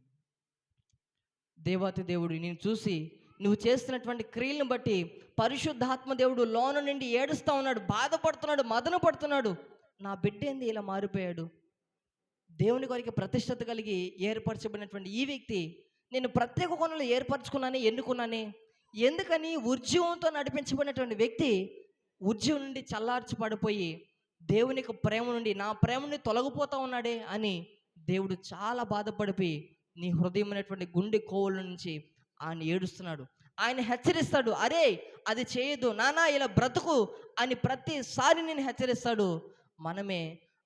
దేవాతి దేవుడు నేను చూసి, నువ్వు చేస్తున్నటువంటి క్రియలను బట్టి పరిశుద్ధాత్మ దేవుడు లోన నుండి ఏడుస్తూ ఉన్నాడు, బాధపడుతున్నాడు, మదన పడుతున్నాడు. నా బిడ్డ ఏంది ఇలా మారిపోయాడు? దేవుని కొరకు ప్రతిష్టత కలిగి ఏర్పరచబడినటువంటి ఈ వ్యక్తి నేను ప్రత్యేక కోణంలో ఏర్పరచుకున్నానే, ఎన్నుకున్నానే. ఎందుకని? ఉర్జీవంతో నడిపించబడినటువంటి వ్యక్తి ఉర్జీవం నుండి చల్లార్చి పడిపోయి దేవునికి ప్రేమ నుండి, నా ప్రేమ నుండి తొలగిపోతూ ఉన్నాడే అని దేవుడు చాలా బాధపడిపోయి నీ హృదయమైనటువంటి గుండె కోవుల నుంచి ఆయన ఏడుస్తున్నాడు. ఆయన హెచ్చరిస్తాడు, అరే అది చేయదు నానా, ఇలా బ్రతుకు అని ప్రతిసారి నేను హెచ్చరిస్తాడు. మనమే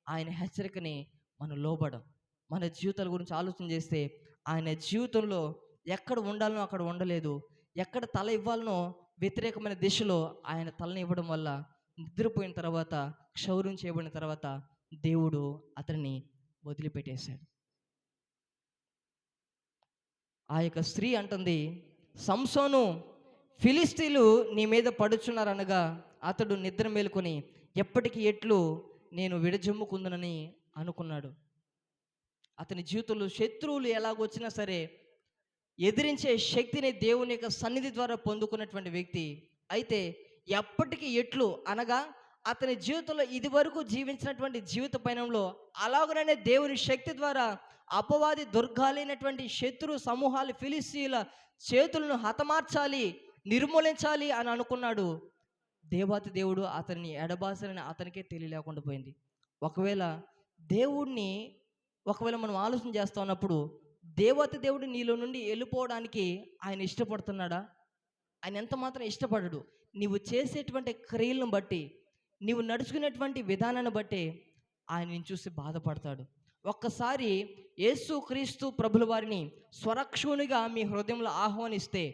ఆయన హెచ్చరికని మనం లోబడం. మన జీవితాల గురించి ఆలోచన చేస్తే ఆయన జీవితంలో ఎక్కడ ఉండాలనో అక్కడ ఉండలేదు, ఎక్కడ తల ఇవ్వాలనో వ్యతిరేకమైన దిశలో ఆయన తలని ఇవ్వడం వల్ల నిద్రపోయిన తర్వాత, క్షౌర్యం చేయబడిన తర్వాత దేవుడు అతన్ని వదిలిపెట్టేశాడు. ఆ యొక్క స్త్రీ అంటుంది, సంసోను, ఫిలిస్తీన్లు నీ మీద పడుచున్నారనగా అతడు నిద్ర మేలుకొని ఎప్పటికి ఎట్లు నేను విడజమ్ముకుందునని అనుకున్నాడు. అతని జీవితంలో శత్రువులు ఎలాగొచ్చినా సరే ఎదిరించే శక్తిని దేవుని యొక్క సన్నిధి ద్వారా పొందుకున్నటువంటి వ్యక్తి. అయితే ఎప్పటికీ ఎట్లు అనగా అతని జీవితంలో ఇది వరకు జీవించినటువంటి జీవిత పయనంలో అలాగనే దేవుని శక్తి ద్వారా అపవాది దుర్గాలైనటువంటి శత్రు సమూహాలు ఫిలిస్తీయుల చేతులను హతమార్చాలి, నిర్మూలించాలి అని అనుకున్నాడు. దేవాతి దేవుడు అతన్ని ఎడబాసనని అతనికే తెలియలేకుండా పోయింది. ఒకవేళ మనం ఆలోచన చేస్తా ఉన్నప్పుడు దేవత దేవుడు నీలో నుండి వెళ్ళిపోవడానికి ఆయన ఇష్టపడుతున్నాడా? ఆయన ఎంత మాత్రం ఇష్టపడడు. నీవు చేసేటువంటి క్రియలను బట్టి, నీవు నడుచుకునేటువంటి విధానాన్ని బట్టి ఆయన నిన్ను చూసి బాధపడతాడు. ఒక్కసారి యేసు క్రీస్తు ప్రభుల వారిని స్వరక్షకునిగా మీ హృదయంలో ఆహ్వానిస్తే,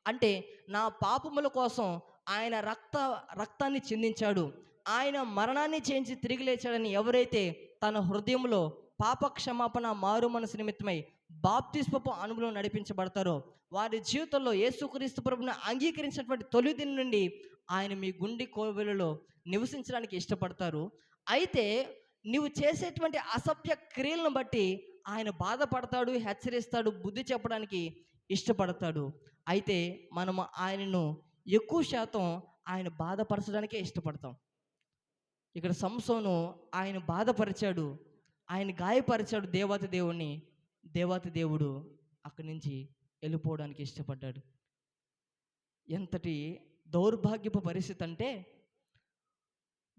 అంటే నా పాపముల కోసం ఆయన రక్తాన్ని చిందించాడు, ఆయన మరణాన్ని చేయించి తిరిగి లేచాడని ఎవరైతే తన హృదయంలో పాప క్షమాపణ మారు మనసు నిమిత్తమై బాప్తిస్మపు అనుభవం నడిపించబడతారో వారి జీవితంలో యేసుక్రీస్తు ప్రభువును అంగీకరించినటువంటి తొలి దినం నుండి ఆయన మీ గుండె కోవెలలో నివసించడానికి ఇష్టపడతారు. అయితే నువ్వు చేసేటువంటి అసభ్య క్రియలను బట్టి ఆయన బాధపడతాడు, హెచ్చరిస్తాడు, బుద్ధి చెప్పడానికి ఇష్టపడతాడు. అయితే మనము ఆయనను ఎక్కువ శాతం ఆయన బాధపరచడానికే ఇష్టపడతాం. ఇక్కడ సంసోను ఆయన బాధపరిచాడు, ఆయన గాయపరిచాడు దేవాతి దేవుడు అక్కడి నుంచి వెళ్ళిపోవడానికి ఇష్టపడ్డాడు. ఎంతటి దౌర్భాగ్యపు పరిస్థితి అంటే,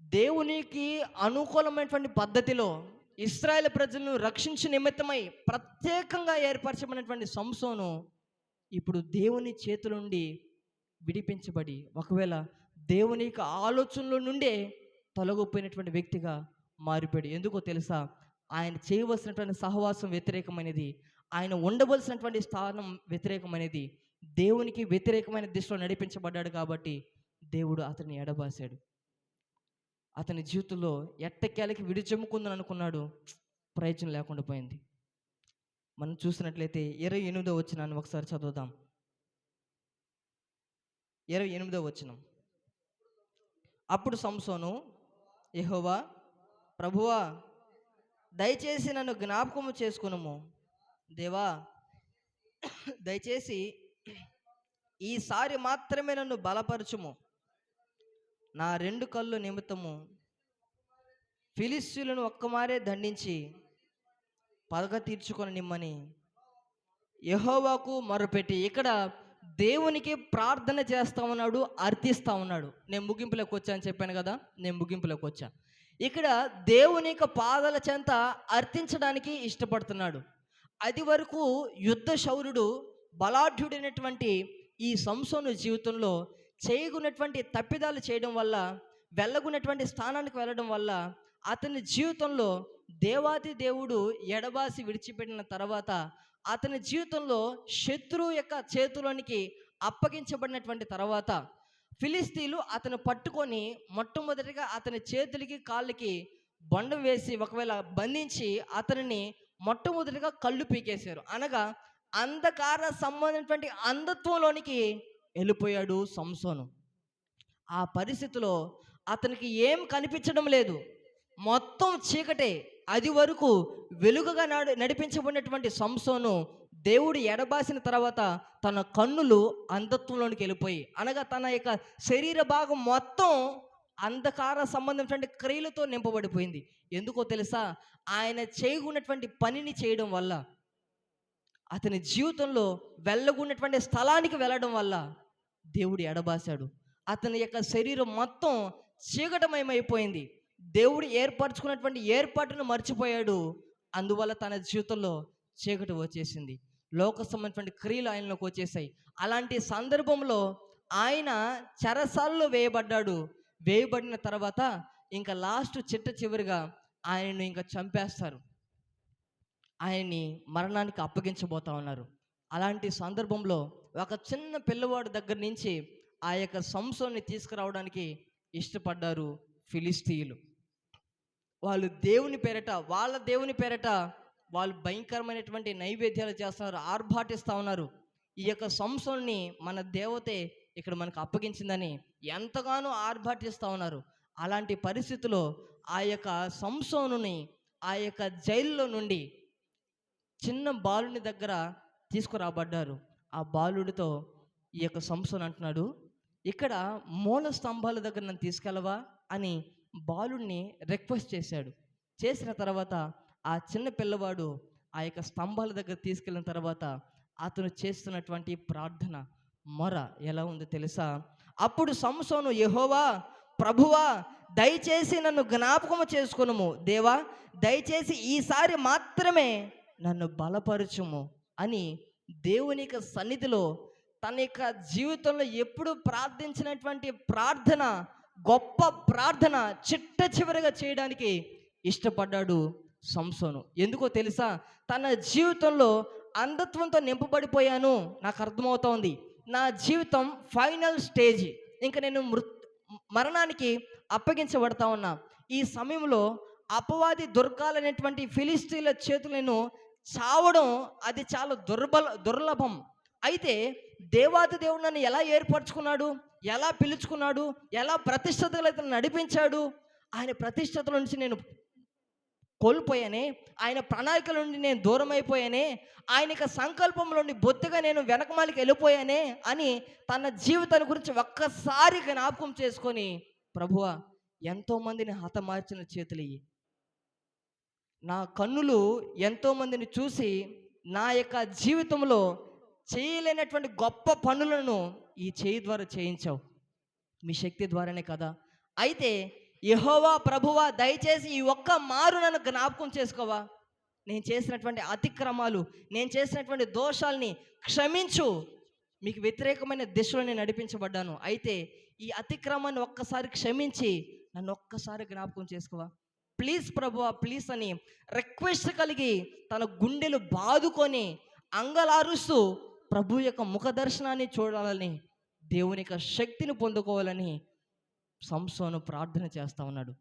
దేవునికి అనుకూలమైనటువంటి పద్ధతిలో ఇశ్రాయేలు ప్రజలను రక్షించే నిమిత్తమై ప్రత్యేకంగా ఏర్పరచబడినటువంటి సంసోను ఇప్పుడు దేవుని చేతుల నుండి విడిపించబడి, ఒకవేళ దేవుని యొక్క ఆలోచనల నుండే తొలగిపోయినటువంటి వ్యక్తిగా మారిపోయాడు. ఎందుకో తెలుసా? ఆయన చేయవలసినటువంటి సహవాసం వ్యతిరేకమైనది, ఆయన ఉండవలసినటువంటి స్థానం వ్యతిరేకమైనది, దేవునికి వ్యతిరేకమైన దిశలో నడిపించబడ్డాడు. కాబట్టి దేవుడు అతన్ని ఎడబాసాడు. అతని జీవితంలో ఎట్టకేలకి విడిచెమ్ముకుందని అనుకున్నాడు, ప్రయోజనం లేకుండా పోయింది. మనం చూసినట్లయితే 28వ వచనాన్ని ఒకసారి చదువుదాం. 28వ వచనం. అప్పుడు సంసోను, యెహోవా ప్రభువా, దయచేసి నన్ను జ్ఞాపకము చేసుకునుము. దేవా, దయచేసి ఈసారి మాత్రమే నన్ను బలపరచుము. నా 2 కళ్ళు నిమిత్తము ఫిలిష్తీయులను ఒక్కమారే దండించి పగ తీర్చుకొని నిమ్మని యెహోవాకు మొరపెట్టి, ఇక్కడ దేవునికి ప్రార్థన చేస్తా ఉన్నాడు, అర్థిస్తా ఉన్నాడు. నేను ముగింపులోకి వచ్చా అని చెప్పాను కదా, నేను ముగింపులోకి వచ్చా. ఇక్కడ దేవుని యొక్క పాదాల చెంత అర్థించడానికి ఇష్టపడుతున్నాడు. అది వరకు యుద్ధ శౌర్యుడు, బలాఢ్యుడైనటువంటి ఈ సంసోను జీవితంలో చేయగున్నటువంటి తప్పిదాలు చేయడం వల్ల, వెళ్ళగున్నటువంటి స్థానానికి వెళ్ళడం వల్ల అతని జీవితంలో దేవాది దేవుడు ఎడబాసి విడిచిపెట్టిన తర్వాత అతని జీవితంలో శత్రువు యొక్క చేతిలోనికి అప్పగించబడినటువంటి తర్వాత ఫిలిస్తీన్లు అతను పట్టుకొని మొట్టమొదటిగా అతని చేతులకి కాళ్ళకి బొండం వేసి ఒకవేళ బంధించి అతనిని మొట్టమొదటిగా కళ్ళు పీకేశారు. అనగా అంధకార సంబంధించినటువంటి అంధత్వంలోనికి వెళ్ళిపోయాడు సంసోను. ఆ పరిస్థితిలో అతనికి ఏం కనిపించడం లేదు, మొత్తం చీకటే. అది వరకు వెలుగుగా నడిపించబడినటువంటి సంసోను దేవుడు ఎడబాసిన తర్వాత తన కన్నులు అంధత్వంలోనికి వెళ్ళిపోయి, అనగా తన యొక్క శరీర భాగం మొత్తం అంధకార సంబంధించినటువంటి క్రియలతో నింపబడిపోయింది. ఎందుకో తెలుసా? ఆయన చేయకున్నటువంటి పనిని చేయడం వల్ల, అతని జీవితంలో వెళ్ళగున్నటువంటి స్థలానికి వెళ్ళడం వల్ల దేవుడు ఎడబాశాడు. అతని యొక్క శరీరం మొత్తం చీకటమయమైపోయింది. దేవుడు ఏర్పరచుకున్నటువంటి ఏర్పాటును మర్చిపోయాడు. అందువల్ల తన జీవితంలో చీకటి వచ్చేసింది, లోక సంబంధించిన క్రియలు ఆయనలోకి వచ్చేసాయి. అలాంటి సందర్భంలో ఆయన చెరసాలలో వేయబడ్డాడు. వేయబడిన తర్వాత ఇంకా లాస్ట్ చిట్ట చివరిగా ఆయనను ఇంకా చంపేస్తారు. ఆయన్ని మరణానికి అప్పగించబోతా ఉన్నారు. అలాంటి సందర్భంలో ఒక చిన్న పిల్లవాడి దగ్గర నుంచి ఆ యొక్క సంసోన్ని తీసుకురావడానికి ఇష్టపడ్డారు ఫిలిస్తీయులు. వాళ్ళు దేవుని పేరట, వాళ్ళ దేవుని పేరట వాళ్ళు భయంకరమైనటువంటి నైవేద్యాలు చేస్తున్నారు, ఆర్భాటిస్తూ ఉన్నారు. ఈ యొక్క సంసోన్ని మన దేవతే ఇక్కడ మనకు అప్పగించిందని ఎంతగానో ఆర్భాటిస్తూ ఉన్నారు. అలాంటి పరిస్థితిలో ఆ యొక్క సంసోనుని ఆ యొక్క జైల్లో నుండి చిన్న బాలుని దగ్గర తీసుకురాబడ్డారు. ఆ బాలుడితో ఈ యొక్క సంసోన్ అంటున్నాడు, ఇక్కడ మూల స్తంభాల దగ్గర నన్ను తీసుకెళ్ళవా అని బాలుడిని రిక్వెస్ట్ చేశాడు. చేసిన తర్వాత ఆ చిన్న పిల్లవాడు ఆ యొక్క స్తంభాల దగ్గర తీసుకెళ్ళిన తర్వాత అతను చేస్తున్నటువంటి ప్రార్థన మొర ఎలా ఉందో తెలుసా? అప్పుడు సంసోను, యెహోవా ప్రభువా దయచేసి నన్ను జ్ఞాపకము చేసుకొనుము, దేవా దయచేసి ఈసారి మాత్రమే నన్ను బలపరచుము అని దేవుని యొక్క సన్నిధిలో తన యొక్క జీవితంలో ఎప్పుడు ప్రార్థించినటువంటి ప్రార్థన, గొప్ప ప్రార్థన చిట్ట చివరిగా చేయడానికి ఇష్టపడ్డాడు సంసోను. ఎందుకో తెలుసా? తన జీవితంలో అంధత్వంతో నింపబడిపోయాను, నాకు అర్థమవుతోంది, నా జీవితం ఫైనల్ స్టేజ్, ఇంకా నేను మరణానికి అప్పగించబడతా ఉన్నా. ఈ సమయంలో అపవాది దుర్గాలనేటువంటి ఫిలిస్తీన్ల చేతులను చావడం అది చాలా దుర్లభం. అయితే దేవాది దేవుడు నన్ను ఎలా ఏర్పరచుకున్నాడు, ఎలా పిలుచుకున్నాడు, ఎలా ప్రతిష్టతలు నడిపించాడు. ఆయన ప్రతిష్టతల నుంచి నేను కోల్పోయానే, ఆయన ప్రణాళికల నుండి నేను దూరం అయిపోయానే, ఆయన యొక్క సంకల్పంలోని బొత్తిగా నేను వెనకమాలికి వెళ్ళిపోయానే అని తన జీవితాన్ని గురించి ఒక్కసారి జ్ఞాపకం చేసుకొని, ప్రభువా ఎంతోమందిని హతమార్చిన చేతులు ఇయ్యి, నా కన్నులు ఎంతోమందిని చూసి నా యొక్క జీవితంలో చేయలేనటువంటి గొప్ప పనులను ఈ చేయి ద్వారా చేయించావు, మీ శక్తి ద్వారానే కదా. అయితే యెహోవా ప్రభువా దయచేసి ఈ ఒక్క మారు నన్ను జ్ఞాపకం చేసుకోవా, నేను చేసినటువంటి అతిక్రమాలు, నేను చేసినటువంటి దోషాలని క్షమించు, మీకు వ్యతిరేకమైన దిశలో నేను నడిపించబడ్డాను, అయితే ఈ అతిక్రమాన్ని ఒక్కసారి క్షమించి నన్ను ఒక్కసారి జ్ఞాపకం చేసుకోవా, ప్లీజ్ ప్రభువా ప్లీజ్ అని రిక్వెస్ట్ కలిగి తన గుండెలు బాదుకొని అంగలారుస్తూ ప్రభు యొక్క ముఖ దర్శనాన్ని చూడాలని, దేవుని యొక్క శక్తిని పొందుకోవాలని సంసోను ప్రార్థన చేస్తూ ఉన్నాడు.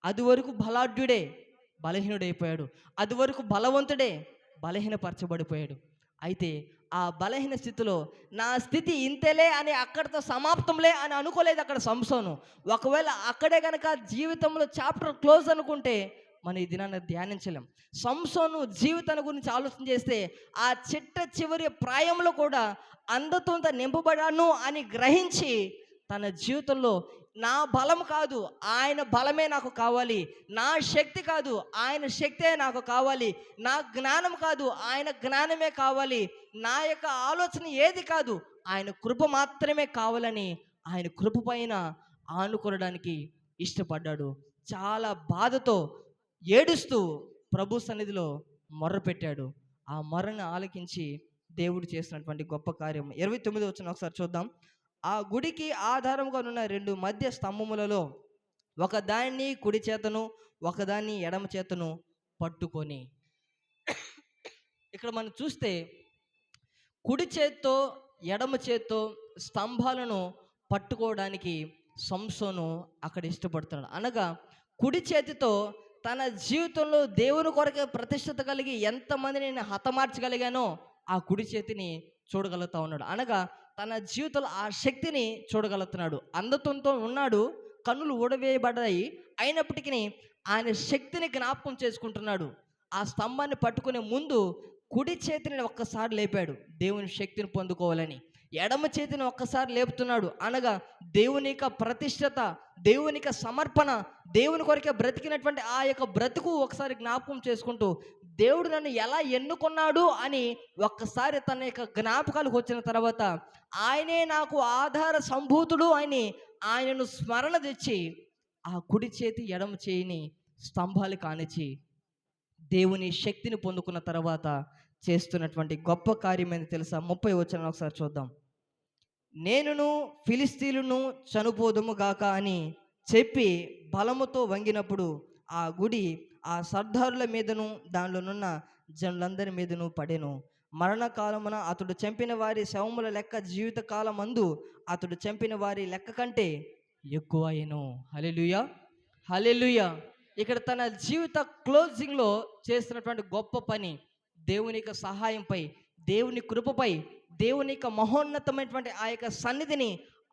అది వరకు బలాఢ్యుడే బలహీనుడైపోయాడు, అది వరకు బలవంతుడే బలహీనపరచబడిపోయాడు. అయితే ఆ బలహీన స్థితిలో నా స్థితి ఇంతేలే అని అక్కడితో సమాప్తంలే అని అనుకోలేదు అక్కడ సంసోను. ఒకవేళ అక్కడే కనుక జీవితంలో చాప్టర్ క్లోజ్ అనుకుంటే మనం ఈ దినాన్ని ధ్యానించలేం. సంసోను జీవితాన్ని గురించి ఆలోచన చేస్తే ఆ చిట్ట చివరి ప్రాయంలో కూడా అంధత్వంతో నింపబడాను అని గ్రహించి తన జీవితంలో నా బలం కాదు ఆయన బలమే నాకు కావాలి, నా శక్తి కాదు ఆయన శక్తే నాకు కావాలి, నా జ్ఞానం కాదు ఆయన జ్ఞానమే కావాలి, నా యొక్క ఆలోచన ఏది కాదు ఆయన కృప మాత్రమే కావాలని ఆయన కృప పైన ఆనుకోవడానికి ఇష్టపడ్డాడు. చాలా బాధతో ఏడుస్తూ ప్రభు సన్నిధిలో మొర్రపెట్టాడు. ఆ మొర్రను ఆలకించి దేవుడు చేసినటువంటి గొప్ప కార్యం 29 వచనం ఒకసారి చూద్దాం. ఆ గుడికి ఆధారంగా ఉన్న 2 మధ్య స్తంభములలో ఒకదాన్ని కుడి చేతను ఒకదాన్ని ఎడమ చేతను పట్టుకొని, ఇక్కడ మనం చూస్తే కుడి చేత్తో ఎడమ చేత్తో స్తంభాలను పట్టుకోవడానికి సంసోను అక్కడ ఇష్టపడుతున్నాడు. అనగా కుడి చేతితో తన జీవితంలో దేవుని కొరకే ప్రతిష్టత కలిగి ఎంతమందిని నేను హతమార్చగలిగానో ఆ కుడి చేతిని చూడగలుగుతా ఉన్నాడు. అనగా తన జీవితంలో ఆ శక్తిని చూడగలుగుతున్నాడు. అంధత్వంతో ఉన్నాడు, కన్నులు ఊడవేయబడ్డాయి, అయినప్పటికీ ఆయన శక్తిని జ్ఞాపకం చేసుకుంటున్నాడు. ఆ స్తంభాన్ని పట్టుకునే ముందు కుడి చేతిని ఒక్కసారి లేపాడు దేవుని శక్తిని పొందుకోవాలని, ఎడమ చేతిని ఒక్కసారి లేపుతున్నాడు. అనగా దేవుని యొక్క ప్రతిష్టత, దేవుని యొక్క సమర్పణ, దేవుని కొరకే బ్రతికినటువంటి ఆ యొక్క బ్రతుకు ఒకసారి జ్ఞాపకం చేసుకుంటూ దేవుడు నన్ను ఎలా ఎన్నుకున్నాడు అని ఒక్కసారి తన యొక్క జ్ఞాపకాలకు వచ్చిన తర్వాత ఆయనే నాకు ఆధార సంభూతుడు అని ఆయనను స్మరణ తెచ్చి ఆ కుడి చేతి ఎడమ చేయిని స్తంభాలు కానిచ్చి దేవుని శక్తిని పొందుకున్న తర్వాత చేస్తున్నటువంటి గొప్ప కార్యమేంది తెలుసా? 30 వచనం ఒకసారి చూద్దాం. నేనును ఫిలిస్తీయులను చనిపోదుము గాక అని చెప్పి బలముతో వంగినప్పుడు ఆ గుడి ఆ సర్దారుల మీదను దానిలోనున్న జనులందరి మీదను పడెను. మరణకాలమున అతడు చంపిన వారి శవముల లెక్క జీవిత కాలమందు అతడు చంపిన వారి లెక్క కంటే ఎక్కువయ్యెను. హల్లెలూయా, హల్లెలూయా. ఇక్కడ తన జీవిత క్లోజింగ్లో చేస్తున్నటువంటి గొప్ప పని, దేవుని యొక్క సహాయంపై, దేవుని కృపపై, దేవుని యొక్క మహోన్నతమైనటువంటి ఆ యొక్క సన్నిధిని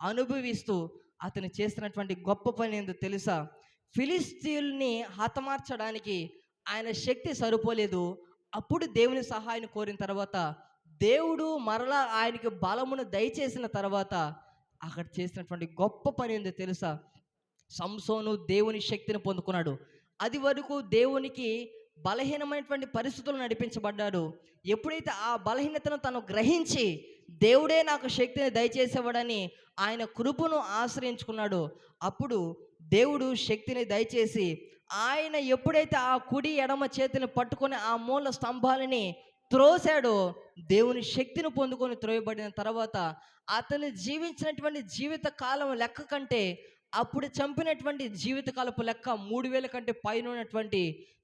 అనుభవిస్తూ అతను చేస్తున్నటువంటి గొప్ప పని ఏందో తెలుసా? ఫిలిస్తీయుల్ని హతమార్చడానికి ఆయన శక్తి సరిపోలేదు. అప్పుడు దేవుని సహాయం కోరిన తర్వాత దేవుడు మరలా ఆయనకి బలమును దయచేసిన తర్వాత అక్కడ చేసినటువంటి గొప్ప పని ఏందో తెలుసా? సంసోను దేవుని శక్తిని పొందుకున్నాడు. అది వరకు దేవునికి బలహీనమైనటువంటి పరిస్థితులు నడిపించబడ్డాడు. ఎప్పుడైతే ఆ బలహీనతను తను గ్రహించి దేవుడే నాకు శక్తిని దయచేసేవాడని ఆయన కృపను ఆశ్రయించుకున్నాడు, అప్పుడు దేవుడు శక్తిని దయచేసి ఆయన ఎప్పుడైతే ఆ కుడి ఎడమ చేతిని పట్టుకొని ఆ మూల స్తంభాలని త్రోసాడో, దేవుని శక్తిని పొందుకొని త్రోయబడిన తర్వాత అతను జీవించినటువంటి జీవిత కాలం లెక్క కంటే అప్పుడు చంపినటువంటి జీవితకాలపు లెక్క 3000 కంటే పైన ఉన్నటువంటి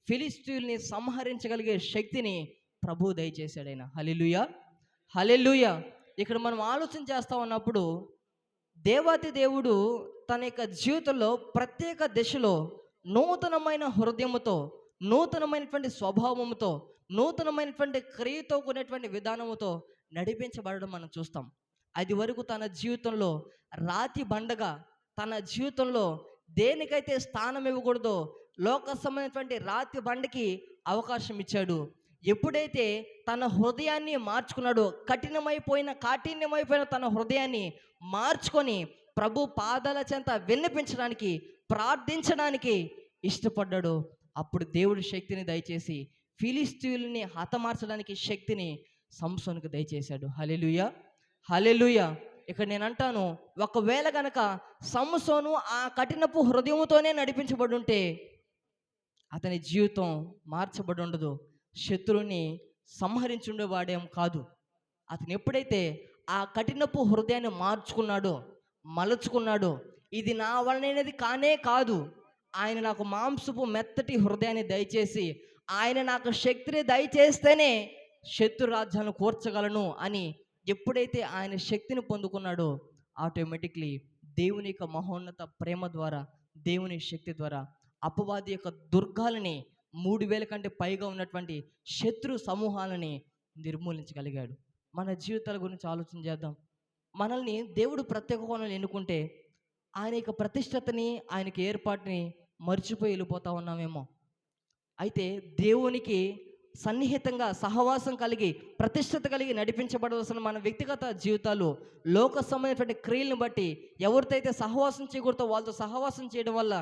ఫిలిస్తీయుల్ని సంహరించగలిగే శక్తిని ప్రభు దయచేశాడు ఆయన. హల్లెలూయా, హల్లెలూయా. ఇక్కడ మనం ఆలోచన చేస్తా ఉన్నప్పుడు దేవాతి దేవుడు తన యొక్క జీవితంలో ప్రత్యేక దశలో నూతనమైన హృదయముతో, నూతనమైనటువంటి స్వభావముతో, నూతనమైనటువంటి క్రియతో కూడినటువంటి విధానముతో నడిపించబడడం మనం చూస్తాం. అది వరకు తన జీవితంలో రాతి బండగా, తన జీవితంలో దేనికైతే స్థానం ఇవ్వకూడదో లోక సంబంధమైనటువంటి రాతి బండకి అవకాశం ఇచ్చాడు. ఎప్పుడైతే తన హృదయాన్ని మార్చుకున్నాడో, కాఠిన్యమైపోయిన తన హృదయాన్ని మార్చుకొని ప్రభు పాదాల చెంత విన్నపించడానికి, ప్రార్థించడానికి ఇష్టపడ్డాడు, అప్పుడు దేవుడు శక్తిని దయచేసి ఫిలిస్తీయుల్ని హతమార్చడానికి శక్తిని సంసోనుకు దయచేశాడు. హల్లెలూయా, హల్లెలూయా. ఇక్కడ నేను అంటాను, ఒకవేళ గనక సంసోను ఆ కఠినపు హృదయముతోనే నడిపించబడి ఉంటే అతని జీవితం మార్చబడి ఉండదు, శత్రువుని సంహరించుండేవాడేం కాదు. అతను ఎప్పుడైతే ఆ కఠినపు హృదయాన్ని మార్చుకున్నాడో, మలుచుకున్నాడో, ఇది నా వలనైనది కానే కాదు, ఆయన నాకు మాంసపు మెత్తటి హృదయాన్ని దయచేసి ఆయన నాకు శక్తిని దయచేస్తేనే శత్రు రాజ్యాలను కూర్చగలను అని ఎప్పుడైతే ఆయన శక్తిని పొందుకున్నాడో, ఆటోమేటిక్లీ దేవుని యొక్క మహోన్నత ప్రేమ ద్వారా, దేవుని శక్తి ద్వారా అపవాది యొక్క దుర్గాలని, 3000 కంటే పైగా ఉన్నటువంటి శత్రు సమూహాలని నిర్మూలించగలిగాడు. మన జీవితాల గురించి ఆలోచన చేద్దాం. మనల్ని దేవుడు ప్రత్యేక కోణంలో ఎన్నుకుంటే ఆయన యొక్క ప్రతిష్టతని, ఆయనకి ఏర్పాటుని మర్చిపోయి వెళ్ళిపోతా ఉన్నామేమో. అయితే దేవునికి సన్నిహితంగా సహవాసం కలిగి, ప్రతిష్టత కలిగి నడిపించబడవలసిన మన వ్యక్తిగత జీవితాలు లోక సంబంధమైనటువంటి క్రియలను బట్టి ఎవరితో అయితే సహవాసం చేయకూడదో వాళ్ళతో సహవాసం చేయడం వల్ల